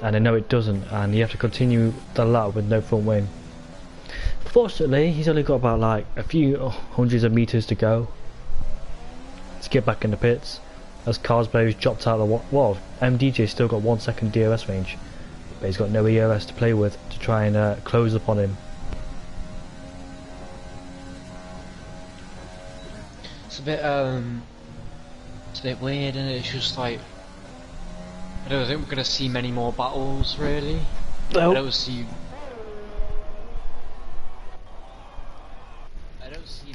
And I know it doesn't, and you have to continue the lap with no front wing. Fortunately, he's only got about like a few hundreds of meters to go to get back in the pits. As Carsberry's dropped out of the wall, MDJ's still got 1 second DRS range, but he's got no ERS to play with to try and close upon him. It's a bit weird, and it's just like I don't think we're gonna see many more battles really. Nope. I don't see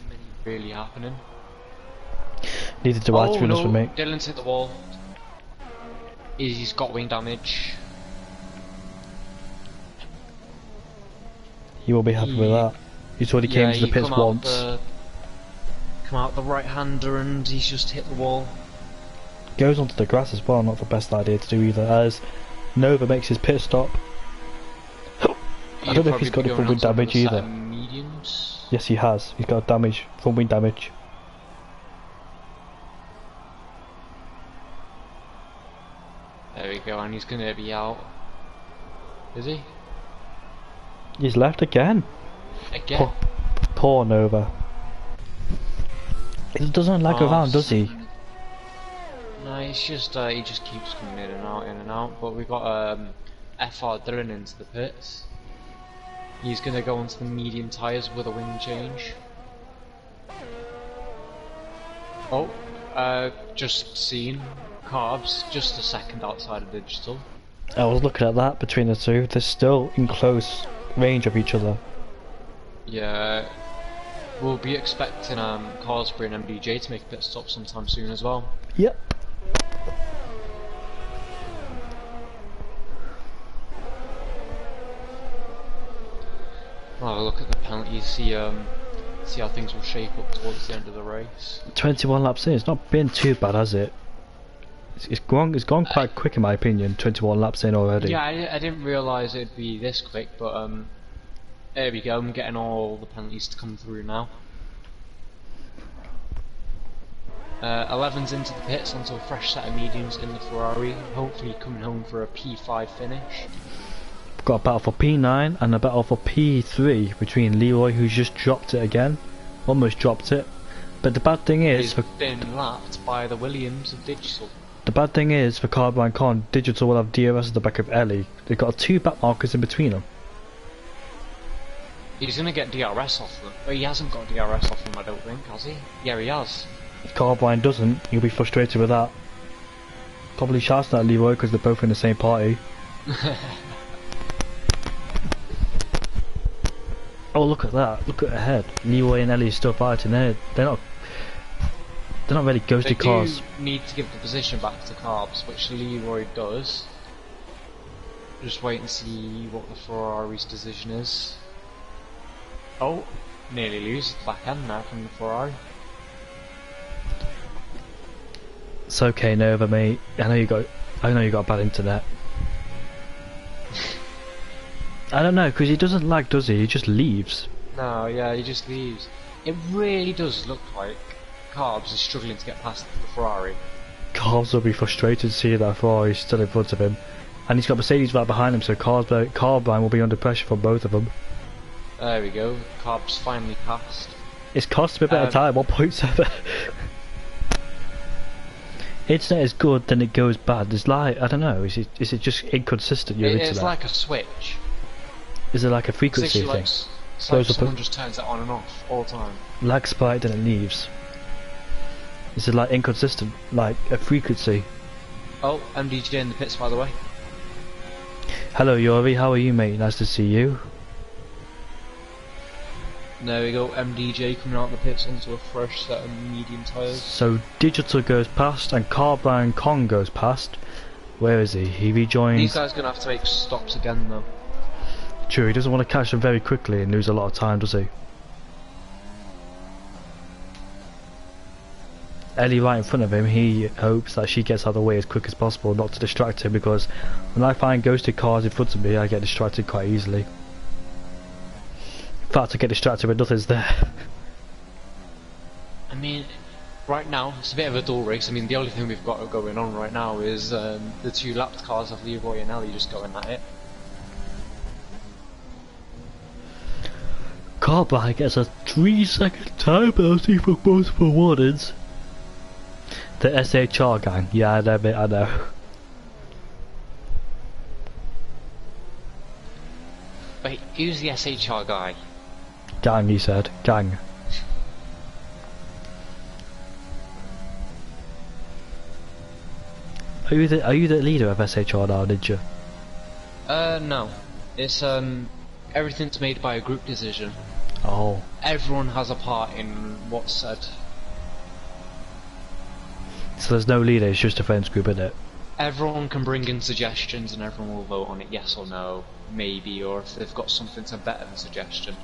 many really happening. Neither do I, to be honest with me. Dylan's hit the wall. He's got wing damage. He will be happy with that. He's already came to the pits once. Come out the right-hander and he's just hit the wall. Goes onto the grass as well, not the best idea to do either, as Nova makes his pit stop. I don't know if he's got any front wing damage either. Mediums. Yes, he has. He's got damage, front wing damage. There we go, and he's going to be out. Is he? He's left again. Again? Poor Nova. He doesn't lag around, does he? No, it's just he just keeps coming in and out. But we've got FR Dylan into the pits. He's going to go onto the medium tyres with a wing change. Oh, Just seen Carbs just a second outside of digital. I was looking at that between the two. They're still in close range of each other. Yeah, we'll be expecting Carsbury and MDJ to make a pit stop sometime soon as well. Yep. I'll have a look at the penalties, see how things will shape up towards the end of the race. 21 laps in, it's not been too bad, has it? It's gone quite quick in my opinion, 21 laps in already. Yeah, I didn't realise it'd be this quick, but there we go, I'm getting all the penalties to come through now. 11's into the pits onto a fresh set of mediums in the Ferrari, hopefully coming home for a P5 finish. Got a battle for P9 and a battle for P3 between Leroy, who's just dropped it again. Almost dropped it. But the bad thing is... He's been lapped by the Williams of Digital. The bad thing is, for Carbine Con, Digital will have DRS at the back of Ellie. They've got 2 back markers in between them. He's going to get DRS off them. But he hasn't got DRS off them, I don't think, has he? Yeah, he has. If Carbine doesn't, he'll be frustrated with that. Probably shouting at Leroy because they're both in the same party. Oh, look at that! Look at the head. Leroy and Ellie are still fighting. They're not really ghosted cars. They do need to give the position back to Carbs, which Leroy does. Just wait and see what the Ferrari's decision is. Oh, nearly lose the back end now from the Ferrari. It's okay, Nova, mate. I know you got bad internet. I don't know, because he doesn't lag, does he? He just leaves. No, yeah, he just leaves. It really does look like Carbs is struggling to get past the Ferrari. Carbs will be frustrated to see that Ferrari's still in front of him. And he's got Mercedes right behind him, so Carbine will be under pressure from both of them. There we go, Carbs finally passed. It's cost him a bit of time, 1.7. Internet is good, then it goes bad. It's like, I don't know, is it just inconsistent, your internet? It's like a switch. Is it like a frequency thing? It's like someone just turns it on and off all the time. Lag spike, then it leaves. Is it like inconsistent, like a frequency? Oh, MDJ in the pits, by the way. Hello Yuri, how are you, mate? Nice to see you. There we go, MDJ coming out of the pits onto a fresh set of medium tyres. So Digital goes past and Carbine Con goes past. Where is he? He rejoins. These guys are going to have to make stops again though. True, he doesn't want to catch them very quickly and lose a lot of time, does he? Ellie right in front of him, he hopes that she gets out of the way as quick as possible, not to distract him, because when I find ghosted cars in front of me, I get distracted quite easily. In fact, I get distracted when nothing's there. I mean, right now, it's a bit of a dull race. I mean, the only thing we've got going on right now is the 2 lapped cars of Leroy and Ellie just going at it. Carbine gets a 3-second time penalty for multiple warnings. The SHR gang, yeah, I know, mate, I know. Wait, who's the SHR guy? Gang, he said, gang. Are you the leader of SHR now, did you? No. It's everything's made by a group decision. Oh. Everyone has a part in what's said. So there's no leader, it's just a friends group, isn't it? Everyone can bring in suggestions and everyone will vote on it, yes or no, maybe, or if they've got something to better the suggestion.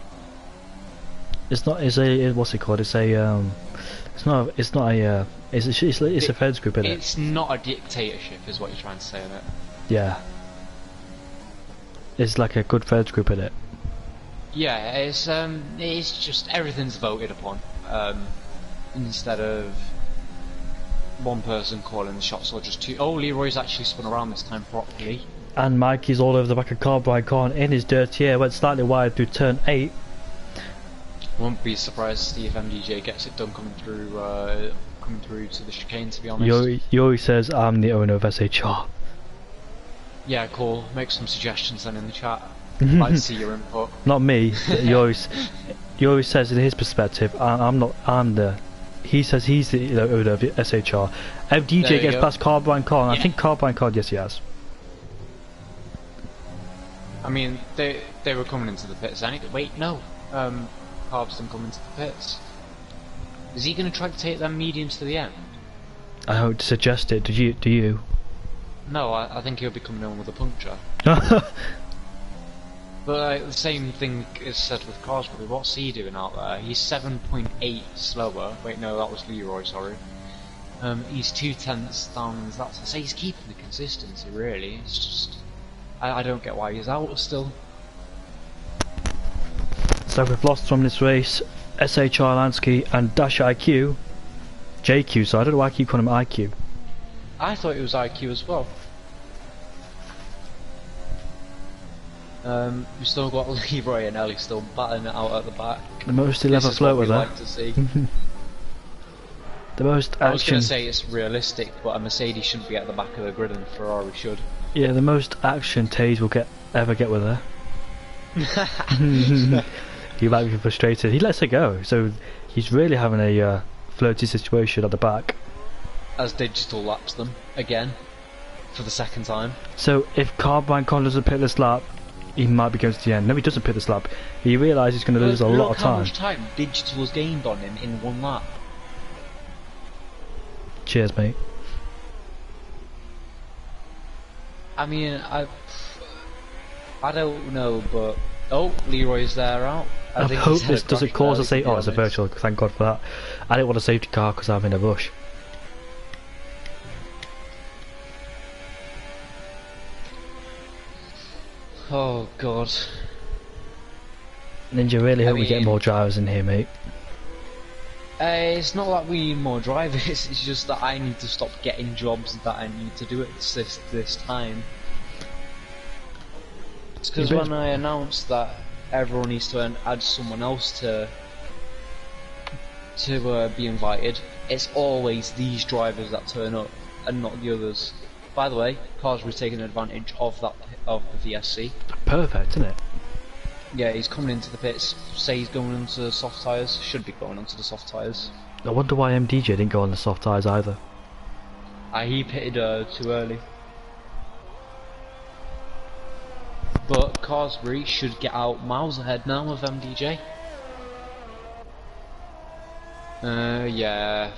It's not, what's it called? It's a, it's a friends group, isn't it? It's not a dictatorship, is what you're trying to say, isn't it? Yeah. It's like a good friends group, isn't it? Yeah, it's just everything's voted upon, instead of one person calling the shots or just 2. Oh, Leroy's actually spun around this time properly. And Mikey's all over the back of Carbine Con in his dirty air, went slightly wide through turn 8. Won't be surprised to see if MDJ gets it done coming through to the chicane, to be honest. Yuri says, I'm the owner of SHR. Yeah, cool. Make some suggestions then in the chat. I'd like to see your input. Not me. Yuri says in his perspective, I'm the he says he's the owner of the SHR. DJ gets past Carbine Car, and I think Carbine Car, yes he has. I mean, they were coming into the pits. Wait, no. Carb's didn't come into the pits. Is he going to try to take them mediums to the end? I would suggest it. Do you? No, I think he'll be coming in with a puncture. But the same thing is said with Carsbury. What's he doing out there? He's 7.8 slower. Wait, no, that was Leroy, sorry. He's 0.2 down. So he's keeping the consistency, really. It's just... I don't get why he's out still. So we've lost from this race SHR Lansky and Dash IQ. JQ, so I don't know why I keep calling him IQ. I thought it was IQ as well. We've still got Leroy and Ellie still battling it out at the back. The most 11 floater there. Like to see. The most action. I was going to say it's realistic, but a Mercedes shouldn't be at the back of the grid and Ferrari should. Yeah, the most action Taze will ever get with her. He might be frustrated. He lets her go, so he's really having a flirty situation at the back. As Digital laps them again for the second time. So if Carbine Con doesn't pit this lap, he might be going to the end. No, he doesn't pit this lap. He realises he's going to lose a lot of time. Look how much time Digital's gained on him in one lap. Cheers, mate. I mean, I don't know, but Leroy's there out. I hope this doesn't cause a safety. Oh, it's a virtual. Thank God for that. I didn't want a safety car because I'm in a rush. Oh God. Ninja, really hope we get more drivers in here, mate. It's not that we need more drivers, it's just that I need to stop getting jobs that I need to do at this time. It's because when I announced that everyone needs to add someone else to be invited, it's always these drivers that turn up and not the others. By the way, Carsbury's taking advantage of the VSC. Perfect, isn't it? Yeah, he's coming into the pits. Say he's going onto the soft tyres. Should be going onto the soft tyres. I wonder why MDJ didn't go on the soft tyres either. He pitted too early. But Carsbury should get out miles ahead now of MDJ. Yeah.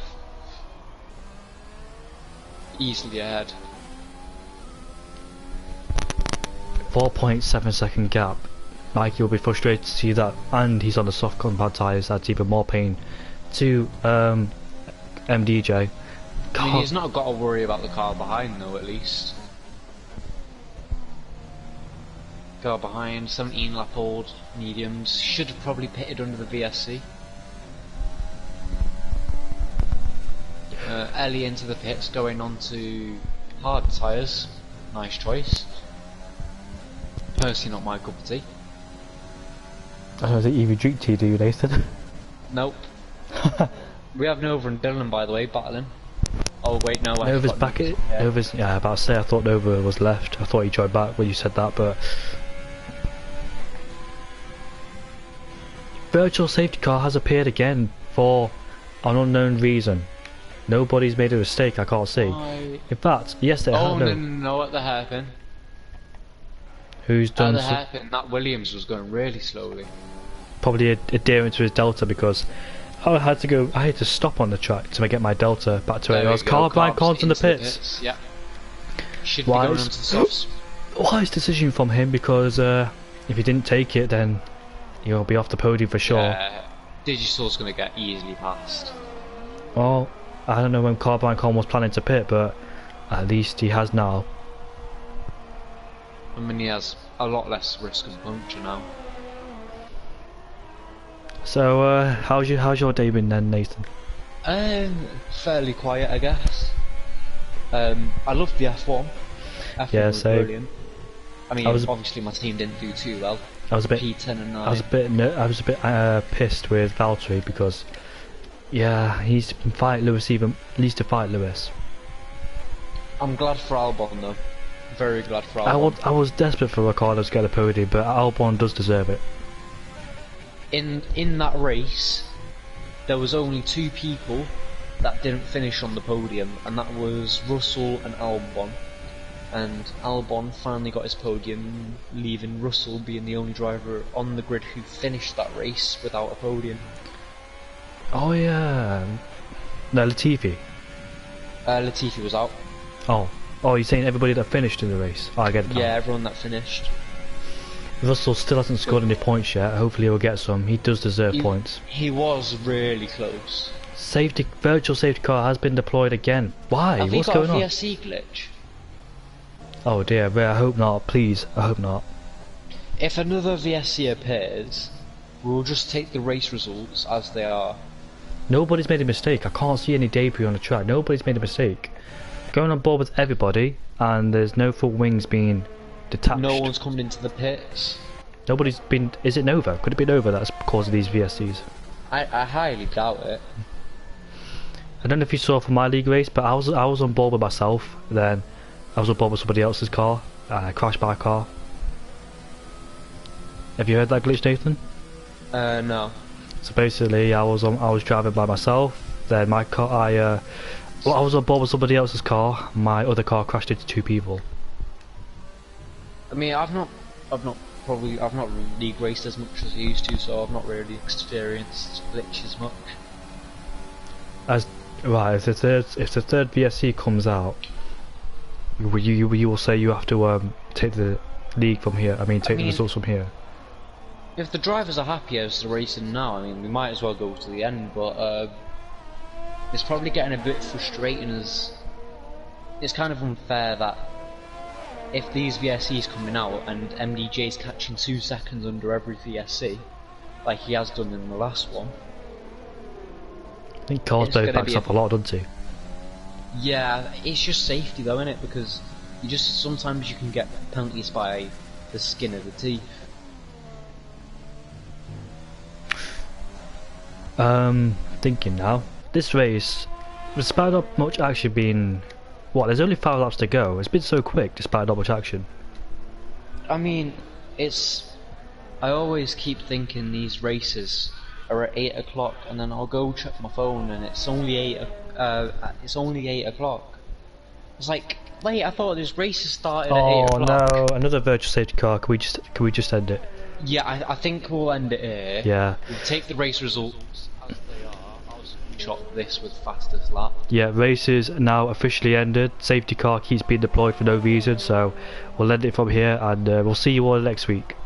Easily ahead. 4.7 second gap. Mikey will be frustrated to see that, and he's on the soft compound tyres. That's even more pain to MDJ. I mean, he's not got to worry about the car behind though, at least. Car behind, 17 lap old mediums, should have probably pitted under the VSC. Ellie into the pits, going on to hard tyres. Nice choice. Personally not my cup of tea. I don't think EV drink tea, do you, Nathan? Nope. We have Nova and Dylan, by the way, battling. Oh wait, no. Nova's back at it. Yeah. Nova's, yeah, about to say, I thought Nova was left. I thought he joined back when you said that, but virtual safety car has appeared again for an unknown reason. Nobody's made a mistake, I can't see. In fact, yes, they have. Oh no, at the hairpin. Who's done? At the hairpin, that Williams was going really slowly. Probably adhering to his delta, because I had to stop on the track to get my delta back to where I was. Carbine Cons in the pits. Yeah. Should be going onto the softs. Wise decision from him, because if he didn't take it, then he'll be off the podium for sure. Yeah, Digital's going to get easily past. Well, I don't know when Carbine Con was planning to pit, but at least he has now. I mean, he has a lot less risk of puncture now. So, how's your day been then, Nathan? Fairly quiet, I guess. I loved the F1. F1 was brilliant. I mean, obviously my team didn't do too well. I was a bit P10 and 9. I was a bit pissed with Valtteri, because yeah, he needs to fight Lewis, needs to fight Lewis. I'm glad for Albon though. Very glad for Albon. I was desperate for Ricciardo to get a podium, but Albon does deserve it. In that race, there was only 2 people that didn't finish on the podium, and that was Russell and Albon. And Albon finally got his podium, leaving Russell being the only driver on the grid who finished that race without a podium. Oh yeah. No, Latifi. Latifi was out. Oh, you're saying everybody that finished in the race? Oh, I get it. Yeah, everyone that finished. Russell still hasn't scored any points yet. Hopefully he'll get some. He does deserve points. He was really close. Virtual safety car has been deployed again. Why? What's going on? Have you got a VSC glitch? Oh dear, I hope not. Please, I hope not. If another VSC appears, we'll just take the race results as they are. Nobody's made a mistake. I can't see any debris on the track. Nobody's made a mistake. Going on board with everybody, and there's no full wings being detached. No one's coming into the pits. Nobody's been. Is it Nova? Could it be Nova that's causing these VSCs? I highly doubt it. I don't know if you saw from my league race, but I was on board with myself. Then I was on board with somebody else's car, and I crashed my car. Have you heard that glitch, Nathan? No. So basically, I was driving by myself. Then my car, I was on board with somebody else's car. My other car crashed into 2 people. I mean, I've not league raced as much as I used to, so I've not really experienced glitches much. If the third VSC comes out, you will say you have to take the league from here. Take the results from here. If the drivers are happy as the racing now, we might as well go to the end, but it's probably getting a bit frustrating, as it's kind of unfair that if these VSCs coming out and MDJ's catching 2 seconds under every VSC, like he has done in the last one. I think Carsberg backs up a lot, doesn't he? Yeah, it's just safety though, isn't it? Because sometimes you can get penalties by the skin of the teeth. Thinking now, this race, despite not much action being, there's only 5 laps to go. It's been so quick despite not much action. I always keep thinking these races are at 8 o'clock, and then I'll go check my phone and it's only 8 o'clock. It's like, wait, I thought this race started at 8 o'clock. Oh no, another virtual safety car. Can we just end it? Yeah, I think we'll end it here. Yeah. We'll take the race results as they are. I'll screenshot this with fastest lap. Yeah, race is now officially ended. Safety car keeps being deployed for no reason, so we'll end it from here, and we'll see you all next week.